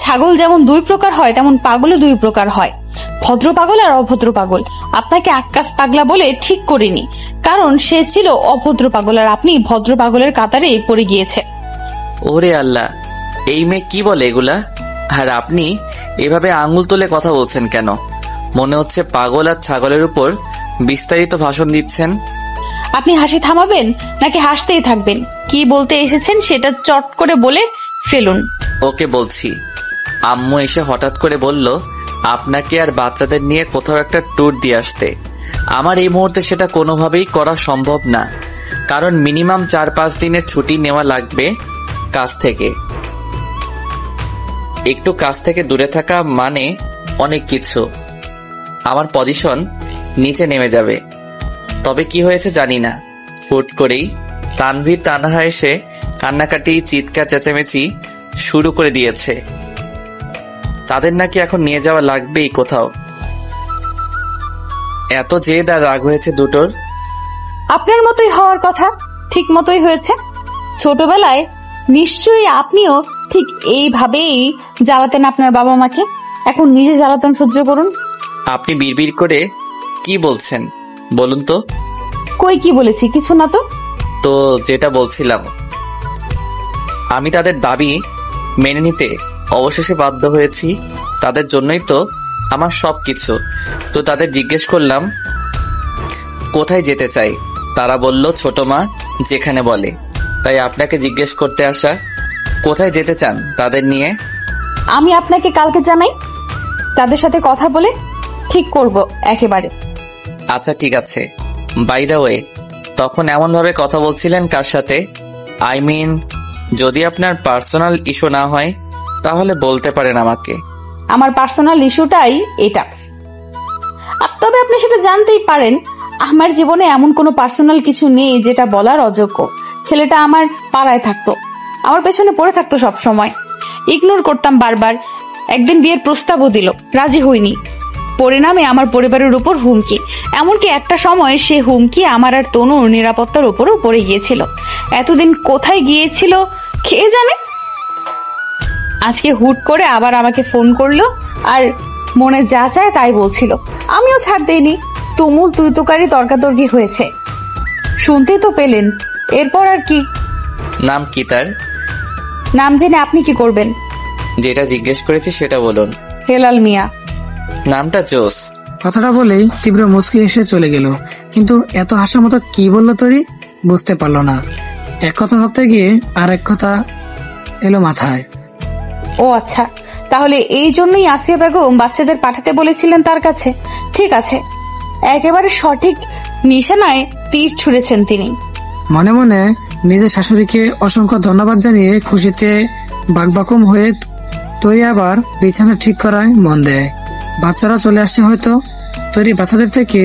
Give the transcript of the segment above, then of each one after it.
ছাগল যেমন দুই প্রকার হয় তেমন পাগলও দুই প্রকার হয়, ভদ্র পাগল আর অভদ্র পাগল। আপনাকে আক্কাস পাগলা বলে ঠিক করিনি, কারণ সে ছিল অভদ্র পাগল আর আপনি ভদ্র পাগলের কাতারে পড়ে গিয়েছে। ওরে আল্লাহ, এই মেয়ে কি বলে এগুলা? আর আপনি এভাবে আঙুল তুলে কথা বলছেন কেন? মনে হচ্ছে পাগল আর ছাগলের উপর বিস্তারিত ভাষণ দিচ্ছেন। আপনি হাসি থামাবেন নাকি হাসতেই থাকবেন? কি বলতে এসেছেন সেটা চট করে বলে ফেলুন। ওকে বলছি। আম্মু এসে হঠাৎ করে বলল আপনাকে আর বাচ্চাদের নিয়ে কোথাও একটা ট্যুর দিয়ে আসতে। আমার এই মুহূর্তে সেটা কোনোভাবেই করা সম্ভব না, কারণ মিনিমাম 4-5 দিনের ছুটি নেওয়া লাগবে কাজ থেকে। একটু কাজ থেকে দূরে থাকা মানে অনেক কিছু। আমার পজিশন নিচে নেমে যাবে। তবে কি হয়েছে জানি না, হুট করেই তানভীর তানহা এসে কান্নাকাটি চিৎকার চেঁচামেচি শুরু করে দিয়েছে। তাদের নাকি এখন নিয়ে যাওয়া লাগবেই কোথাও। এত জেদ আর রাগ হয়েছে দুটোর। আপনার মতোই হওয়ার কথা, ঠিক মতোই হয়েছে। ছোটবেলায় নিশ্চয়ই আপনিও ঠিক এইভাবেই জ্বালাতেন আপনার বাবা মাকে, এখন নিজে জ্বালাতন সহ্য করুন। আপনি বিড়বিড় করে কি বলছেন বলুন তো? কই কি বলেছি? কিছু না তো। তো যেটা বলছিলাম, আমি তাদের দাবি মেনে নিতে অবশেষে বাধ্য হয়েছি। তাদের জন্যই তো আমার সবকিছু। তো তাদের জিজ্ঞেস করলাম কোথায় যেতে চাই। তারা বলল ছোট মা যেখানে বলে। তাই আপনাকে জিজ্ঞেস করতে আসা, কোথায় যেতে চান তাদের নিয়ে? আমি আপনাকে কালকে জানাই, তাদের সাথে কথা বলে ঠিক করব একেবারে। আচ্ছা ঠিক আছে। বাই দ্য ওয়ে, তখন এমন ভাবে কথা বলছিলেন কার সাথে? আই মিন, যদি আপনার পার্সোনাল ইস্যু না হয় তাহলে বলতে পারেন আমাকে। আমার পার্সোনাল ইস্যুটাই এটা। তবে আপনি সেটা জানতেই পারেন, আমার জীবনে এমন কোনো পার্সোনাল কিছু নেই যেটা বলার অযোগ্য। ছেলেটা আমার পাড়ায় থাকতো, আমার পেছনে পড়ে থাকতো সব সময়, ইগনোর করতাম বারবার। একদিন বিয়ের প্রস্তাবও দিল, রাজি হইনি। পরিণামে আমার পরিবারের উপর হুমকি, এমনকি একটা সময় সে হুমকি আমার আর তনুর নিরাপত্তার উপরও পড়ে গিয়েছিল। এতদিন কোথায় গিয়েছিল কে জানে। আজকে হুট করে আবার আমাকে ফোন করলো আর মনে যা চায় তাই বলছিল। আমিও ছাড় দেইনি। তুমুল তুইতোকারি তর্কাতর্কি হয়েছে, শুনতেই তো পেলেন। এরপর আর কি? নাম কি তার? নাম জেনে আপনি কি করবেন? যেটা জিজ্ঞেস করেছি সেটা বলুন। হেলাল মিয়া। নামটা জোস। কথাটা বলেই তীব্র মুচকি এসে চলে গেল, কিন্তু এত হাসার মতো কি বললো তরি বুঝতে পারলো না। এক কথা ভাবতে গিয়ে আর এক কথা এলো মাথায়। ও আচ্ছা, তাহলে এই জন্যই আসিয়া বেগম বাচ্চাদের পাঠাতে বলেছিলেন তার কাছে। ঠিক আছে, একেবারে সঠিক নিশানায় তীর ছুঁড়েছেন তিনি। মনে মনে নিজের শাশুড়িকে অসংখ্য ধন্যবাদ জানিয়ে খুশিতে বাকবাকুম হয়ে তরি আবার বিছানা ঠিক করায় মন দেয়। বাচ্চারা চলে আসছে হয়তো। তরি বাচ্চাদের থেকে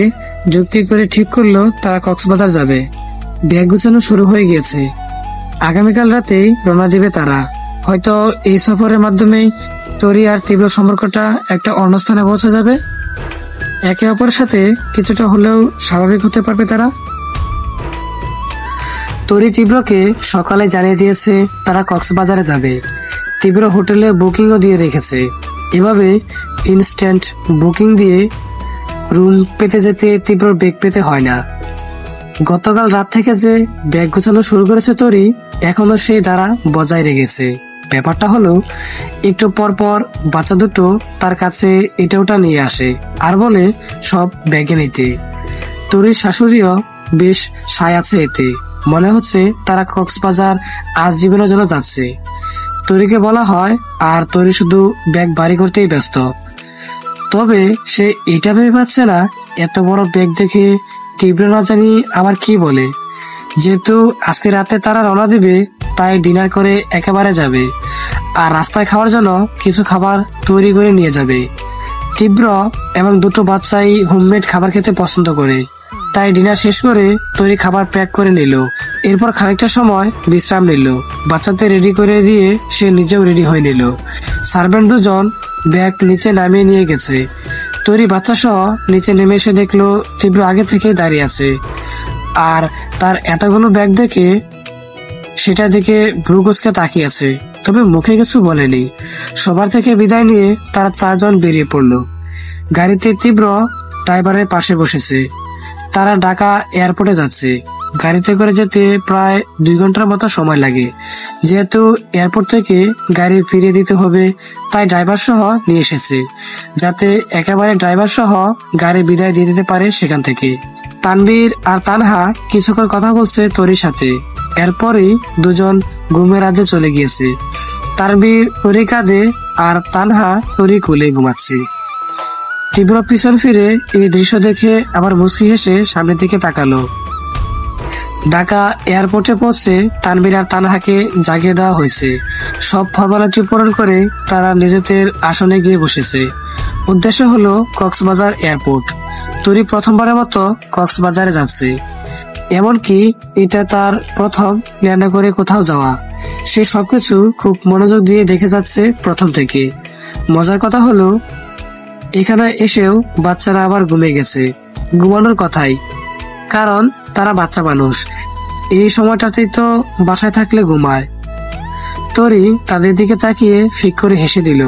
যুক্তি করে ঠিক করলো তারা কক্সবাজার যাবে। ব্যাগ গুছানো শুরু হয়ে গিয়েছে। আগামীকাল রাতেই রওনা দিবে তারা। হয়তো এই সফরের মাধ্যমেই তরি আর তীব্র সম্পর্কটা একটা অন্য স্থানে পৌঁছে যাবে। একে অপরের সাথে কিছুটা হলেও স্বাভাবিক হতে পারবে তারা। তরি তীব্রকে সকালে জানিয়ে দিয়েছে তারা কক্সবাজারে যাবে। তীব্র হোটেলে বুকিংও দিয়ে রেখেছে। এভাবে ইনস্ট্যান্ট বুকিং দিয়ে রুম পেতে যেতে তীব্র বেগ পেতে হয় না। গতকাল রাত থেকে যে ব্যাগ গোছানো শুরু করেছে তরি, এখনো সেই দ্বারা বজায় রেখেছে। ব্যাপারটা হলো একটু পর পর বাচ্চা দুটো তার কাছে এটা ওটা নিয়ে আসে আর বলে সব ব্যাগে নিতে। তরির শাশুড়িও বেশ সায় আছে এতে। মনে হচ্ছে তারা কক্সবাজার আজীবনের জন্য যাচ্ছে। তরিকে বলা হয় আর তরি শুধু ব্যাগ ভারী করতেই ব্যস্ত। তবে সে এটা ভেবে পাচ্ছে না এত বড় ব্যাগ দেখে তীব্র না জানি আবার কি বলে। যেহেতু আজকে রাতে তারা রওনা দিবে, তাই ডিনার করে একেবারে যাবে আর রাস্তায় খাওয়ার জন্য কিছু খাবার তৈরি করে নিয়ে যাবে। তীব্র এবং দুটো বাচ্চাই হোমমেড খাবার খেতে পছন্দ করে, তাই ডিনার শেষ করে তৈরি খাবার প্যাক করে নিল। এরপর খানিকটা সময় বিশ্রাম নিল। বাচ্চাদের রেডি করে দিয়ে সে নিজেও রেডি হয়ে নিল। সার্ভেন্ট দুজন ব্যাগ নিচে নামিয়ে নিয়ে গেছে। তৈরি বাচ্চা সহ নিচে নেমে এসে দেখলো তীব্র আগে থেকে দাঁড়িয়ে আছে আর তার এতগুলো ব্যাগ দেখে সেটা দিকে ভ্রু কুঁচকে তাকিয়ে আছে। তবে মুখে কিছু বলেনি। সবার থেকে বিদায় নিয়ে তারা 4 জন বেরিয়ে পড়লো। গাড়িতে তীব্র ড্রাইভারের পাশে বসেছে। তারা ঢাকা এয়ারপোর্টে যাচ্ছে। গাড়িতে করে যেতে প্রায় 2 ঘন্টার মতো সময় লাগে। যেহেতু এয়ারপোর্ট থেকে গাড়ি ফিরিয়ে দিতে হবে, তাই ড্রাইভার সহ নিয়ে এসেছে, যাতে একেবারে ড্রাইভার সহ গাড়ি বিদায় দিয়ে দিতে পারে সেখান থেকে। তানভীর আর তানহা কিছুক্ষণ কথা বলছে তরির সাথে। এরপরই দুজন ঘুমের রাজ্যে চলে গিয়েছে। তানভীর তরি কাঁধে আর তানহা তরি কোলে ঘুমাচ্ছে। তীব্র পিছন ফিরে এই দৃশ্য দেখে আবার মুচকি হেসে সামনের দিকে তাকালো। ঢাকা এয়ারপোর্টে পৌঁছে তানভীর আর তানহাকে জাগিয়ে দেওয়া হয়েছে। সব ফর্মালিটি পূরণ করে তারা নিজেদের আসনে গিয়ে বসেছে। উদ্দেশ্য হলো কক্সবাজার এয়ারপোর্ট। তরি প্রথমবারের মতো কক্সবাজারে যাচ্ছে, এমনকি এটা তার প্রথম প্ল্যানে করে কোথাও যাওয়া। সে সবকিছু খুব মনোযোগ দিয়ে দেখে যাচ্ছে প্রথম থেকে। মজার কথা হলো এখানে এসেও বাচ্চারা আবার ঘুমিয়ে গেছে। ঘুমানোর কথাই, কারণ তারা বাচ্চা মানুষ। এই সময়টাতেই তো বাসায় থাকলে ঘুমায়। তরি তাদের দিকে তাকিয়ে ফিক করে হেসে দিল।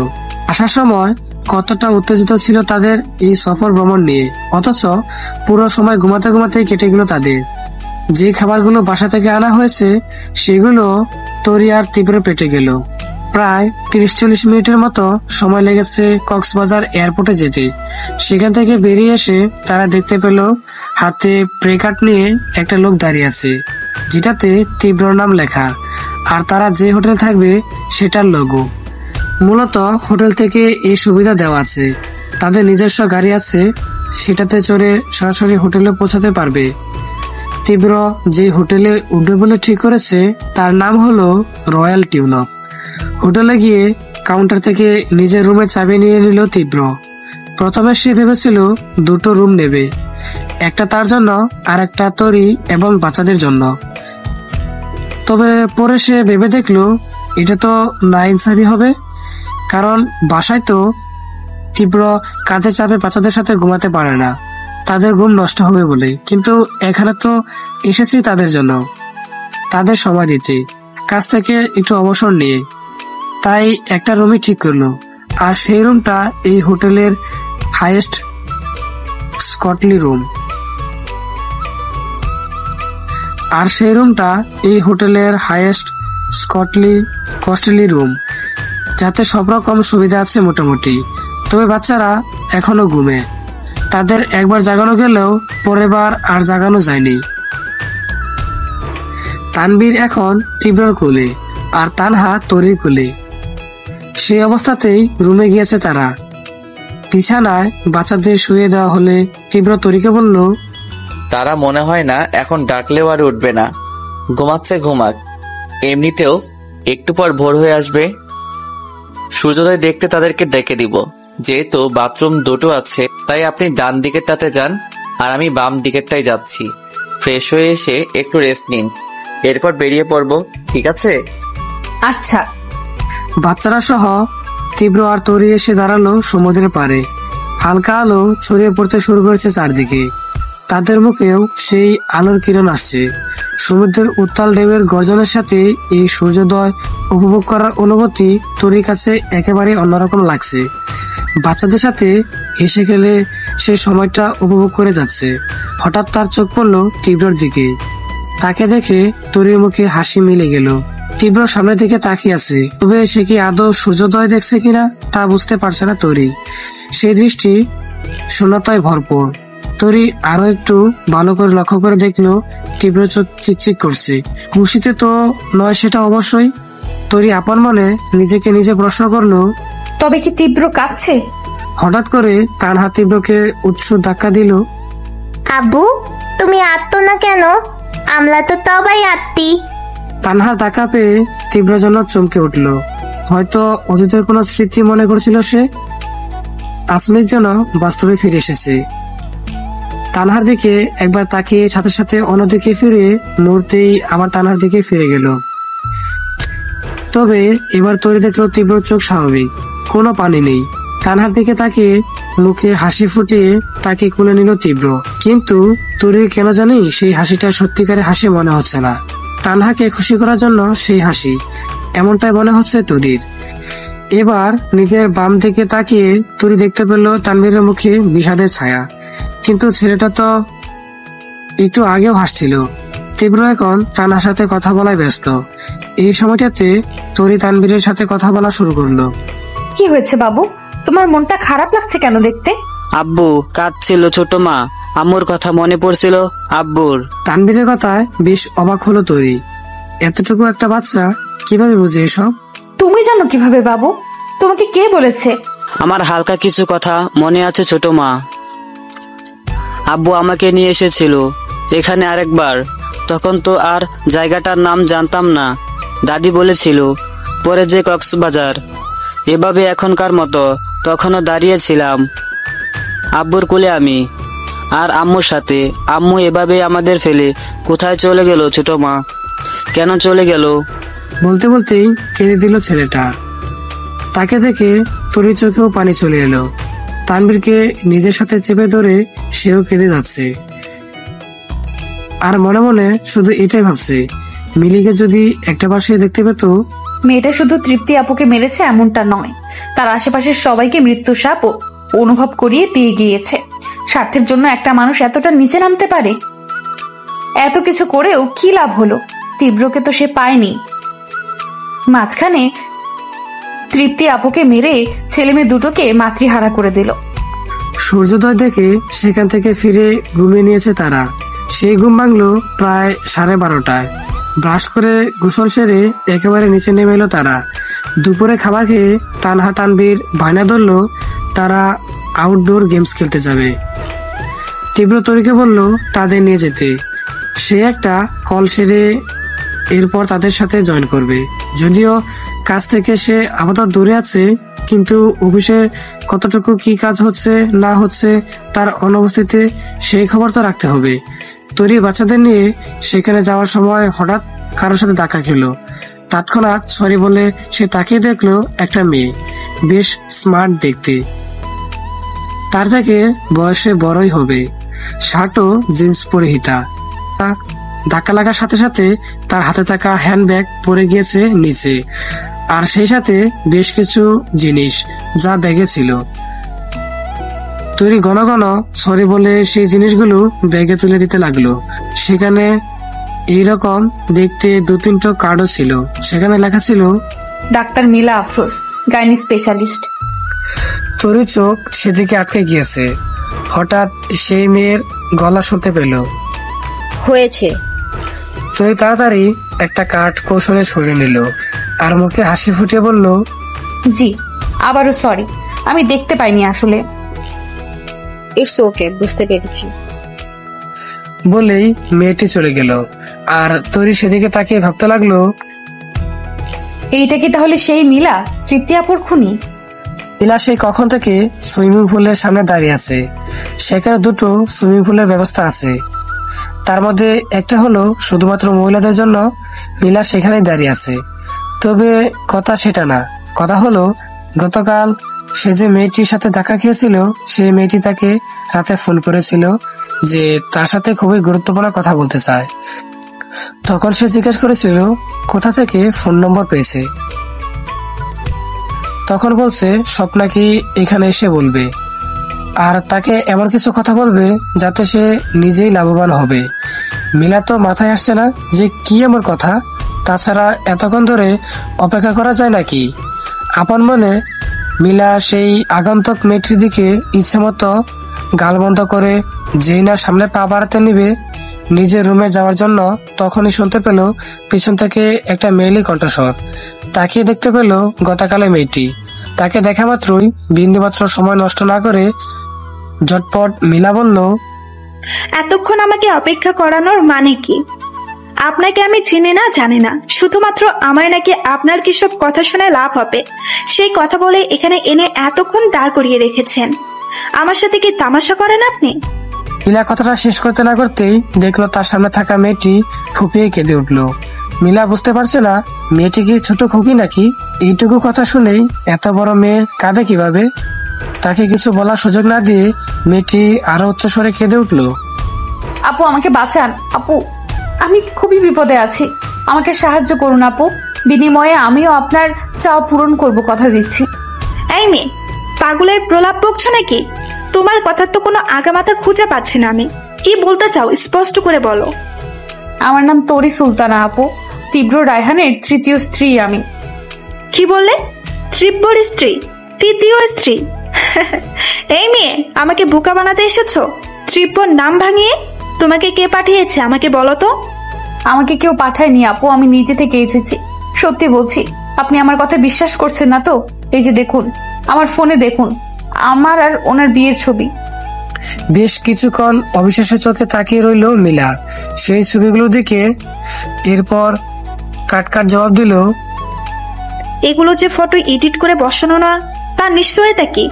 আসার সময় কতটা উত্তেজিত ছিল তাদের এই সফর ভ্রমণ নিয়ে, অথচ পুরো সময় ঘুমাতে ঘুমাতে কেটে গেল তাদের। যে খাবারগুলো বাসা থেকে আনা হয়েছে সেগুলো তরি আর তীব্র পেটে গেল। প্রায় 30-40 মিনিটের মতো সময় লেগেছে কক্সবাজার এয়ারপোর্টে যেতে। সেখান থেকে বেরিয়ে এসে তারা দেখতে পেল হাতে প্রে কার্ড নিয়ে একটা লোক দাঁড়িয়ে আছে, যেটাতে তীব্র নাম লেখা, আর তারা যে হোটেল থাকবে সেটার লোগো। মূলত হোটেল থেকে এই সুবিধা দেওয়া আছে, তাদের নিজস্ব গাড়ি আছে, সেটাতে চড়ে সরাসরি হোটেলে পৌঁছাতে পারবে। তীব্র যে হোটেলে উঠবে বলে ঠিক করেছে তার নাম হলো রয়্যাল টিউনক। হোটেলে গিয়ে কাউন্টার থেকে নিজের রুমে চাবি নিয়ে নিল তীব্র। প্রথমে সে ভেবেছিল 2টো রুম নেবে, একটা তার জন্য আর একটা তরি এবং বাচ্চাদের জন্য। তবে পরে সে ভেবে দেখলো এটা তো নাইনসাফি হবে, কারণ বাসায় তো তীব্র কাঁধে চাপে বাচ্চাদের সাথে ঘুমাতে পারে না, তাদের ঘুম নষ্ট হবে বলে। কিন্তু এখানে তো এসেছি তাদের জন্য, তাদের সময় দিতে, কাজ থেকে একটু অবসর নিয়ে। তাই একটা রুমই ঠিক করলো, আর সেই রুমটা এই হোটেলের হাইয়েস্ট কস্টলি রুম, যাতে সব রকম সুবিধা আছে মোটামুটি। তবে বাচ্চারা এখনো ঘুমে, তাদের একবার জাগানো গেলেও পরের বার আর জাগানো যায়নি। তানভীর এখন তীব্রর কোলে আর তানহা তরির কোলে। সেই অবস্থাতেই রুমে গিয়েছে তারা। বিছানায় বাচ্চাদের শুয়ে দেওয়া হলে তীব্র তরিকে বলল, তারা মনে হয় না এখন ডাকলেও আর উঠবে না, ঘুমাচ্ছে ঘুমাক, এমনিতেও একটু পর ভোর হয়ে আসবে। সূর্যোদয় দেখতে তাদেরকে ডেকে দিব। যেহেতু বাথরুম 2টো আছে, তাই আপনি ডান দিকেরটাতে যান আর আমি বাম দিকেরটাই যাচ্ছি। ফ্রেশ হয়ে এসে একটু রেস্ট নিন, এরপর বেরিয়ে পড়বো, ঠিক আছে? আচ্ছা। বাচ্চারা সহ তীব্র আর তরি এসে দাঁড়ালো সমুদ্রের পাড়ে। হালকা আলো ছড়িয়ে পড়তে শুরু করেছে চারদিকে। তাদের মুখেও সেই আলোর কিরণ আসছে। সমুদ্রের উত্তাল ঢেউয়ের গর্জনের সাথে এই সূর্যোদয় উপভোগ করার অনুভূতি তরির কাছে একেবারে অন্যরকম লাগছে। বাচ্চাদের সাথে হেসে খেলে সে সময়টা উপভোগ করে যাচ্ছে। হঠাৎ তার চোখ পড়ল তীব্রর দিকে। তাকে দেখে তরির মুখে হাসি মিলে গেল। তীব্র সামনের দিকে তাকিয়ে আছে, তবে সে কি আদৌ সূর্যোদয় দেখছে কিনা তা বুঝতে পারছে না তরি। সেই দৃষ্টি শূন্যতায় ভরপুর। তরি আরো একটু ভালো করে লক্ষ্য করে দেখলো তীব্র চোখ চিকচিক করছে। খুশিতে তো নয় সেটা অবশ্যই। তরি আপন মনে নিজেকে নিজে প্রশ্ন করলো, তবে কি তীব্র কাঁদছে? হঠাৎ করে তানহা তীব্রকে উৎসুক ধাক্কা দিল। আব্বু, তুমি আত্ম না কেন? আমরা তো তবাই আত্মি। তানহার ধাক্কা পেয়ে তীব্র যেন চমকে উঠল। হয়তো অতীতের কোনো স্মৃতি মনে করছিল সে। আসমির যেন বাস্তবে ফিরে এসেছে। তানহার দিকে একবার তাকিয়ে সাথে সাথে অন্যদিকে ফিরে মুহূর্তেই আবার তানহার দিকে ফিরে গেল। তবে এবার তরি দেখলো তীব্র চোখ স্বাভাবিক, কোনো পানি নেই। তানহার দিকে তাকিয়ে মুখে হাসি ফুটিয়ে তাকে কোলে নিল তীব্র। কিন্তু তরির কেন জানি সেই হাসিটা সত্যিকারের হাসি মনে হচ্ছে না। তানহাকে খুশি করার জন্য সেই হাসি, এমনটাই মনে হচ্ছে তরির। এবার নিজের বাম দিকে তাকিয়ে তরি দেখতে পেল তানভীরের মুখে বিষাদের ছায়া, কিন্তু ছেলেটা তো একটু আগেও হাসছিল। তীব্র এখন তানার সাথে কথা বলায় ব্যস্ত। এই সময়টাতে তরি তানভীরের সাথে কথা বলা শুরু করলো। কি হয়েছে বাবু, তোমার মনটা খারাপ লাগছে কেন দেখতে? আব্বু কাঁদছিল ছোট মা, আম্মুর কথা মনে পড়ছিল আব্বুর। তানভীরের কথায় বেশ অবাক হলো তরি। এতটুকু একটা বাচ্চা কিভাবে বুঝে এসব? তুমি জানো কিভাবে বাবু? তোমাকে কে বলেছে? আমার হালকা কিছু কথা মনে আছে ছোট মা। আব্বু আমাকে নিয়ে এসেছিল এখানে আরেকবার, তখন তো আর জায়গাটার নাম জানতাম না। দাদি বলেছিল পরে যে কক্সবাজার, এভাবে এখনকার মতো তখনও দাঁড়িয়েছিলাম আব্বুর কোলে আমি আর আম্মুর সাথে। আম্মু এভাবে আমাদের ফেলে কোথায় চলে গেল ছোট মা? কেন চলে গেল? বলতে বলতেই কেঁদে দিল ছেলেটা। তাকে দেখে তরির চোখেও পানি চলে এলো। তানভীরকে নিজের সাথে চেপে ধরে সেও কেঁদে যাচ্ছে, আর মনে মনে শুধু এটাই ভাবছে, মিলিকে যদি একটাবার সে দেখতে পেত। মেয়েটা শুধু তৃপ্তি আপুকে মেরেছে এমনটা নয়, তার আশেপাশের সবাইকে মৃত্যু সাপ অনুভব করিয়ে দিয়ে গিয়েছে। স্বার্থের জন্য একটা মানুষ এতটা নিচে নামতে পারে? এত কিছু করেও কি লাভ হলো? তীব্রকে তো সে পায়নি। মাঝখানে তৃপ্তি আপুকে মেরে ছেলে মেয়ে দুটোকে মাতৃহারা করে দিল। সূর্যোদয় দেখে সেখান থেকে ফিরে ঘুমিয়ে নিয়েছে তারা। সেই ঘুম ভাঙলো প্রায় 12:30টায়। ব্রাশ করে গোসল সেরে একেবারে নিচে নেমে এলো তারা। দুপুরে খাবার খেয়ে তানহা তানভীর বায়না ধরলো তারা আউটডোর গেমস খেলতে যাবে। তীব্র তরিকে বলল তাদের নিয়ে যেতে। সে একটা কল সেরে এরপর তাদের সাথে জয়েন করবে। যদিও কাজ থেকে সে আপাতত দূরে আছে, কিন্তু অফিসে কতটুকু কি কাজ হচ্ছে না হচ্ছে তার অনুপস্থিতিতে সেই খবর তো রাখতে হবে। তরি বাচ্চাদের নিয়ে সেখানে যাওয়ার সময় হঠাৎ কারোর সাথে ধাক্কা খেলো। তৎক্ষণাৎ সরি বলে সে তাকিয়ে দেখলো একটা মেয়ে, বেশ স্মার্ট দেখতে, তার থেকে বয়সে বড়ই হবে, শার্ট ও জিন্স পরিহিতা। ধাক্কা লাগার সাথে সাথে তার হাতে থাকা হ্যান্ডব্যাগ পড়ে গিয়েছে নিচে, আর সেই সাথে বেশ কিছু জিনিস যা ব্যাগে ছিল। তৈরি ঘন ঘন সরি বলে সেই জিনিসগুলো ব্যাগে তুলে দিতে লাগলো। সেখানে এইরকম দেখতে 2-3টা কার্ডও ছিল। সেখানে লেখা ছিল ডাক্তার মিলা আফরোজ, গাইনি স্পেশালিস্ট। তরির চোখ সেদিকে আটকে গিয়েছে। হঠাৎ সেই মেয়ের গলা শুনতে পেল। হয়েছে। তরি তাড়াতাড়ি একটা কার্ড কৌশলে সরিয়ে নিল আর মুখে হাসি ফুটিয়ে বলল, জি, আবারও সরি, আমি দেখতে পাইনি আসলে। ইটস ওকে, বুঝতে পেরেছি। বলেই মেয়েটি চলে গেল। আর তরি সেদিকে তাকিয়ে ভাবতে লাগলো, এইটা কি তাহলে সেই মিলা, তৃপ্তি আপুর খুনি? ইলা সেই কখন থেকে সুইমিং পুলের সামনে দাঁড়িয়ে আছে। সেখানে 2টো সুইমিং পুলের ব্যবস্থা আছে, তার মধ্যে একটা হলো শুধুমাত্র মহিলাদের জন্য। মিলা সেখানেই দাঁড়িয়ে আছে। তবে কথা সেটা না, কথা হলো গতকাল সে যে মেয়েটির সাথে দেখা খেয়েছিল, সেই মেয়েটি তাকে রাতে ফোন করেছিল যে তার সাথে খুবই গুরুত্বপূর্ণ কথা বলতে চায়। তখন সে জিজ্ঞেস করেছিল কোথা থেকে ফোন নম্বর পেয়েছে। তখন বলছে স্বপ্নাকে এখানে এসে বলবে, আর তাকে এমন কিছু কথা বলবে যাতে সে নিজেই লাভবান হবে। মিলা তো মাথায় আসছে না যে কি এমন কথা। তাছাড়া এতক্ষণ ধরে অপেক্ষা করা যায় নাকি? আপন মনে মিলা সেই আগন্তুক মেয়েটির দিকে ইচ্ছে মতো গাল বন্ধ করে যেই না সামনে পা বাড়াতে নিবে নিজের রুমে যাওয়ার জন্য, তখনই শুনতে পেল পিছন থেকে একটা মেয়েলি কণ্ঠস্বর। তাকিয়ে দেখতে পেল গতকালের মেয়েটি। তাকে দেখা মাত্রই বিন্দুমাত্র সময় নষ্ট না করে ঝটপট মিলা বলল, এতক্ষণ আমাকে অপেক্ষা করানোর মানে কি? আপনাকে আমি চিনি না, জানি না, শুধুমাত্র আমার নাকি আপনার কিসব কথা শুনে লাভ হবে সেই কথা বলে এখানে এনে এতক্ষণ দাঁড় করিয়ে রেখেছেন। আমার সাথে কি তামাশা করেন আপনি? মিলা কথাটা শেষ করতে না করতেই দেখলো তার সামনে থাকা মেয়েটি ফুপিয়ে কেঁদে উঠলো। মিলা বুঝতে পারছে না মেয়েটি কি ছোট খুকি নাকি। এইটুকু কথা শুনেই এত বড় মেয়ে কাঁদে কিভাবে। তাকে কিছু বলার সুযোগ না দিয়ে মেয়েটি আরো উচ্চস্বরে কেঁদে উঠলো। আপু আমাকে বাঁচান, আপু আমি খুবই বিপদে আছি, আমাকে সাহায্য করুন আপু। বিনিময়ে আমিও আপনার চাওয়া পূরণ করব, কথা দিচ্ছি। এই মেয়ে, পাগলের প্রলাপ বকছো নাকি? তোমার কথার তো কোনো আগামাথা খুঁজে পাচ্ছি না আমি। কি বলতে চাও স্পষ্ট করে বলো। আমার নাম তরি সুলতানা আপু, তীব্র রায়হানের তৃতীয় স্ত্রী আমি। কি বললে? তীব্রর স্ত্রী? তৃতীয় স্ত্রী? এই মেয়ে, আমাকে বোকা বানাতে এসেছো? তীব্রর নাম ভাঙিয়ে? তোমাকে কে পাঠিয়েছে আমাকে বলো তো। আমাকে কেউ পাঠায়নি আপু, আমি নিজে থেকে এসেছি। সত্যি বলছি, আপনি আমার কথা বিশ্বাস করছেন না তো? এই যে দেখুন, আমার ফোনে দেখুন, আমার আর ওনার বিয়ের ছবি। বেশ কিছুক্ষণ অবিশ্বাসের চোখে তাকিয়ে রইল মিলা সেই ছবিগুলো দিকে। এরপর কাট জবাব দিল, এগুলো যে ফটো এডিট করে বসানো না, তার নিশ্চয়তা কি?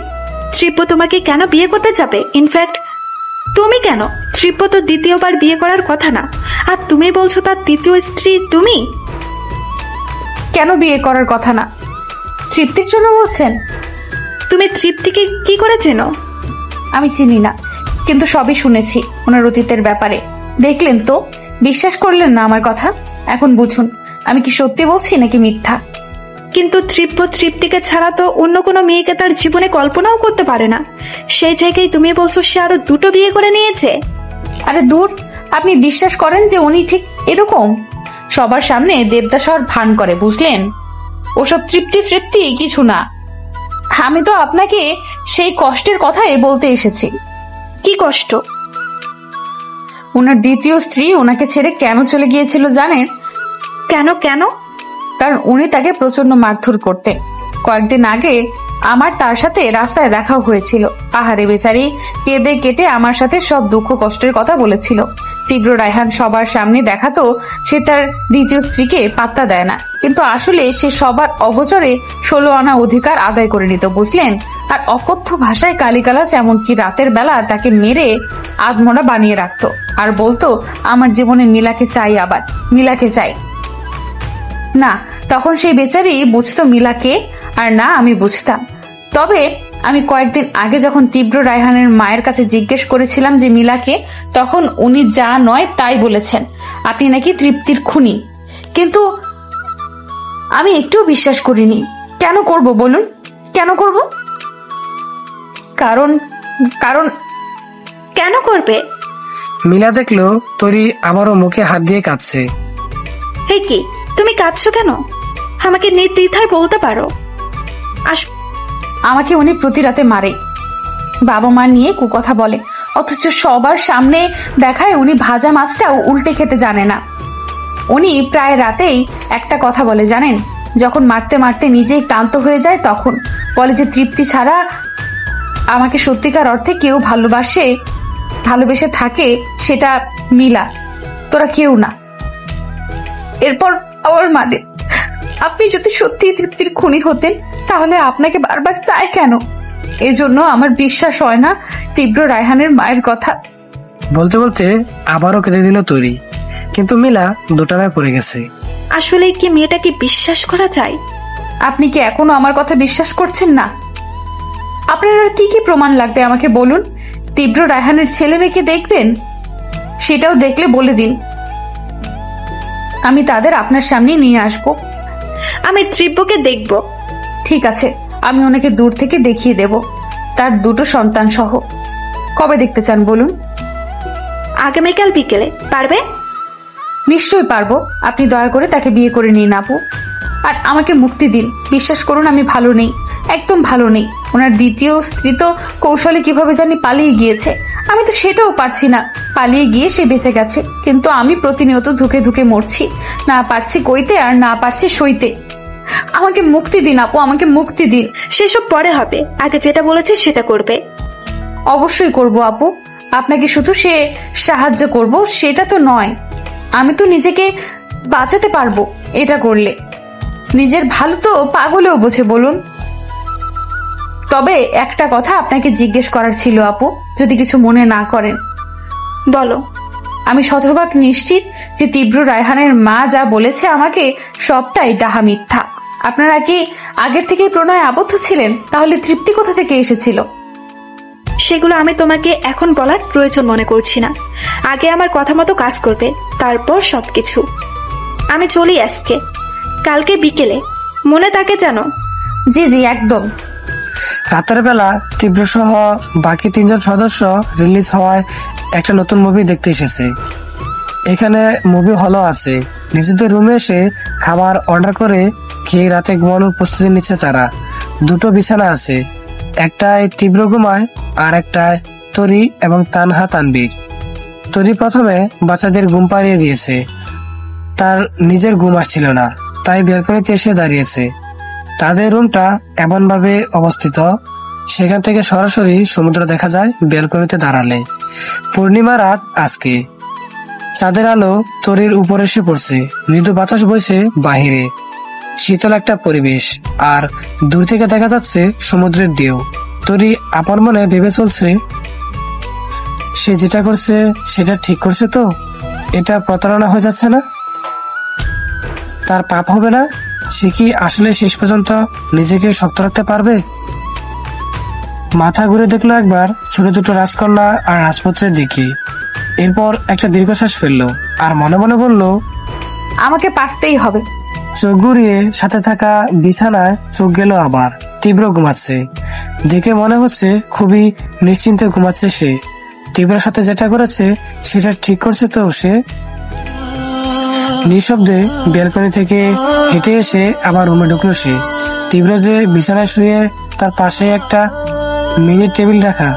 তীব্র তোমাকে কেন বিয়ে করতে যাবে? ইনফ্যাক্ট তুমি কেন? তীব্র তো দ্বিতীয়বার বিয়ে করার কথা না, আর তুমি বলছো তার তৃতীয় স্ত্রী তুমি। কেন বিয়ে করার কথা না? তৃপ্তির জন্য বলছেন? তুমি তৃপ্তিকে কি করে চেনো? আমি চিনি না, কিন্তু সবই শুনেছি ওনার অতীতের ব্যাপারে। দেখলেন তো, বিশ্বাস করলেন না আমার কথা। এখন বুঝুন, আমি কি সত্যি বলছি নাকি মিথ্যা। কিন্তু তৃপ্তিকে ছাড়া তো অন্য কোনো মেয়েকে তার জীবনে কল্পনাও করতে পারে না। সেই জায়গায় তুমি বলছো সে আরো 2টো বিয়ে করে নিয়েছে। আরে দূর, আপনি বিশ্বাস করেন যে উনি ঠিক এরকম সবার সামনে দেবদাস হওয়ার ভান করে, বুঝলেন? ওসব তৃপ্তি কিছু না। আমি তো আপনাকে সেই কষ্টের কথাই বলতে এসেছি। কি কষ্ট? ওনার দ্বিতীয় স্ত্রী ওনাকে ছেড়ে কেন চলে গিয়েছিল জানেন? কেন কেন? কারণ উনি তাকে প্রচন্ড মারধর করতেন। কয়েকদিন আগে আমার তার সাথে রাস্তায় দেখাও হয়েছিল। আহারে বেচারি কেঁদে কেটে আমার সাথে সব দুঃখ কষ্টের কথা বলেছিল। তীব্র রায়হান সবার সামনে দেখাতো সে তার দ্বিতীয় স্ত্রীকে পাত্তা দেয় না, কিন্তু আসলে সে সবার অগোচরে 16 আনা অধিকার আদায় করে নিত, বুঝলেন? আর অকথ্য ভাষায় গালিগালাজ, এমনকি রাতের বেলা তাকে মেরে আধমরা বানিয়ে রাখতো আর বলতো আমার জীবনে মিলাকে চাই, আবার মিলাকে চাই। না, তখন সেই বেচারি বুঝতো মিলাকে, আর না আমি বুঝতাম। তবে আমি কয়েকদিন আগে যখন তীব্র রায়হানের মায়ের কাছে জিজ্ঞেস করেছিলাম যে মিলাকে, তখন উনি যা নয় তাই বলেছেন, আপনি নাকি তৃপ্তির খুনি। কিন্তু আমি একটুও বিশ্বাস করিনি। কেন করব বলুন, কেন করব? কারণ কারণ কেন করবে? মিলা দেখলো তরি আবারও মুখে হাত দিয়ে কাঁদছে। হে কি, তুমি কাঁদছো কেন? আমাকে নির্দ্বিধায় বলতে পারো। আমাকে উনি প্রতি রাতে মারে, বাবা মা নিয়ে কুকথা বলে, অথচ সবার সামনে দেখায় উনি ভাজা মাছটাও উল্টে খেতে জানে না। উনি প্রায় রাতেই একটা কথা বলে জানেন, যখন মারতে মারতে নিজেই ক্লান্ত হয়ে যায় তখন বলে যে তৃপ্তি ছাড়া আমাকে সত্যিকার অর্থে কেউ ভালোবেসে থাকে সেটা মিলা, তোরা কেউ না। এরপর আবার মানে, আপনি যদি সত্যি তৃপ্তির খুনি হতেন তাহলে আপনাকে বারবার চায় কেন? এজন্য আমার বিশ্বাস হয় না তীব্র রায়হানের মায়ের কথা। বলতে বলতে আবারও কেঁদে দিল তরি, কিন্তু মিলা দোটানায় পড়ে গেছে। আসলে কি মেয়েটাকে বিশ্বাস করা যায়? আপনি কি এখনো আমার কথা বিশ্বাস করছেন না? আপনার আর কি কি প্রমাণ লাগবে আমাকে বলুন? তীব্র রায়হানের ছেলে মেয়েকে দেখবেন, সেটাও দেখলে বলে দিন, আমি তাদের আপনার সামনে নিয়ে আসব। আমি তীব্রকে দেখব। ঠিক আছে, আমি ওনাকে দূর থেকে দেখিয়ে দেব, তার 2টো সন্তান সহ। কবে দেখতে চান বলুন? আগামীকাল বিকেলে। পারবে? নিশ্চয়ই পারবো। আপনি দয়া করে তাকে বিয়ে করে নিন আপু, আর আমাকে মুক্তি দিন। বিশ্বাস করুন আমি ভালো নেই, একদম ভালো নেই। ওনার দ্বিতীয় স্ত্রী তো কৌশলে কিভাবে জানি পালিয়ে গিয়েছে, আমি তো সেটাও পারছি না। পালিয়ে গিয়ে সে বেঁচে গেছে, কিন্তু আমি প্রতিনিয়ত ধুকে ধুকে মরছি, না পারছি কইতে আর না পারছি সইতে। আমাকে মুক্তি দিন আপু, আমাকে মুক্তি দিন। সেসব পরে হবে, আগে যেটা বলেছে সেটা করবে। অবশ্যই করব আপু, আপনাকে শুধু সে সাহায্য করব সেটা তো নয়, আমি তো নিজেকে বাঁচাতে পারবো এটা করলে। নিজের ভালো তো পাগলেও বোঝে বলুন। তবে একটা কথা আপনাকে জিজ্ঞেস করার ছিল আপু, যদি কিছু মনে না করেন। বলো। আমি শতভাগ নিশ্চিত যে তীব্র রায়হানের মা যা বলেছে আমাকে সবটাই ডাহা মিথ্যা। আপনারা কি আগের থেকেই প্রণয়ে আবদ্ধ ছিলেন? তাহলে তৃপ্তি কোথা থেকে এসেছিল? সেগুলো আমি তোমাকে এখন বলার প্রয়োজন মনে করছি না। আগে আমার কথা মতো কাজ করবে, তারপর সবকিছু। আমি চলি আজকে। কালকে বিকেলে মনে থাকে যেন। জি জি একদম। রাতের বেলা তীব্র সহ বাকি 3 জন সদস্য রিলিজ হওয়ায় একটা নতুন মুভি দেখতে এসেছে। এখানে মুভি হলও আছে। নিজেদের রুমে এসে খাবার অর্ডার করে খেয়ে রাতে ঘুমানোর প্রস্তুতি নিচ্ছে তারা। 2টো বিছানা আছে, একটায় তীব্র ঘুমায় আর একটায় তরি এবং তানহা তানবীর। তরি প্রথমে বাচ্চাদের ঘুম পাড়িয়ে দিয়েছে, তার নিজের ঘুম আসছিল না, তাই ব্যালকনিতে এসে দাঁড়িয়েছে। তাদের রুমটা এমন ভাবে অবস্থিত, সেখান থেকে সরাসরি সমুদ্র দেখা যায় ব্যালকনিতে দাঁড়ালে। পূর্ণিমা রাত আজকে, চাঁদের আলো তরির উপরে এসে পড়ছে, মৃদু বাতাস বইছে বাহিরে, শীতল একটা পরিবেশ, আর দূর থেকে দেখা যাচ্ছে সমুদ্রের ঢেউ। তরি আপন মনে ভেবে চলছে, সে যেটা করছে সেটা ঠিক করছে তো? এটা প্রতারণা হয়ে যাচ্ছে না? তার পাপ হবে না? সে কি আসলে শেষ পর্যন্ত নিজেকে শক্ত রাখতে পারবে? মাথা ঘুরে দেখলো একবার ছোট দুটো রাজকন্যা আর রাজপুত্রের দিকে, এরপর একটা দীর্ঘশ্বাস ফেললো আর মনে মনে বলল, আমাকে পারতেই হবে। চোখ ঘুরিয়ে সাথে থাকা বিছানায় চোখ গেল আবার। তীব্র ঘুমাচ্ছে, দেখে মনে হচ্ছে খুবই নিশ্চিন্তে ঘুমাচ্ছে সে। তীব্রের সাথে যেটা করেছে সেটা ঠিক করছে তো সে? নিঃশব্দে ব্যালকনি থেকে হেঁটে এসে আবার রুমে ঢুকলো সে। তীব্র যে বিছানায় শুয়ে, তার পাশে একটা মিনি টেবিল রাখা,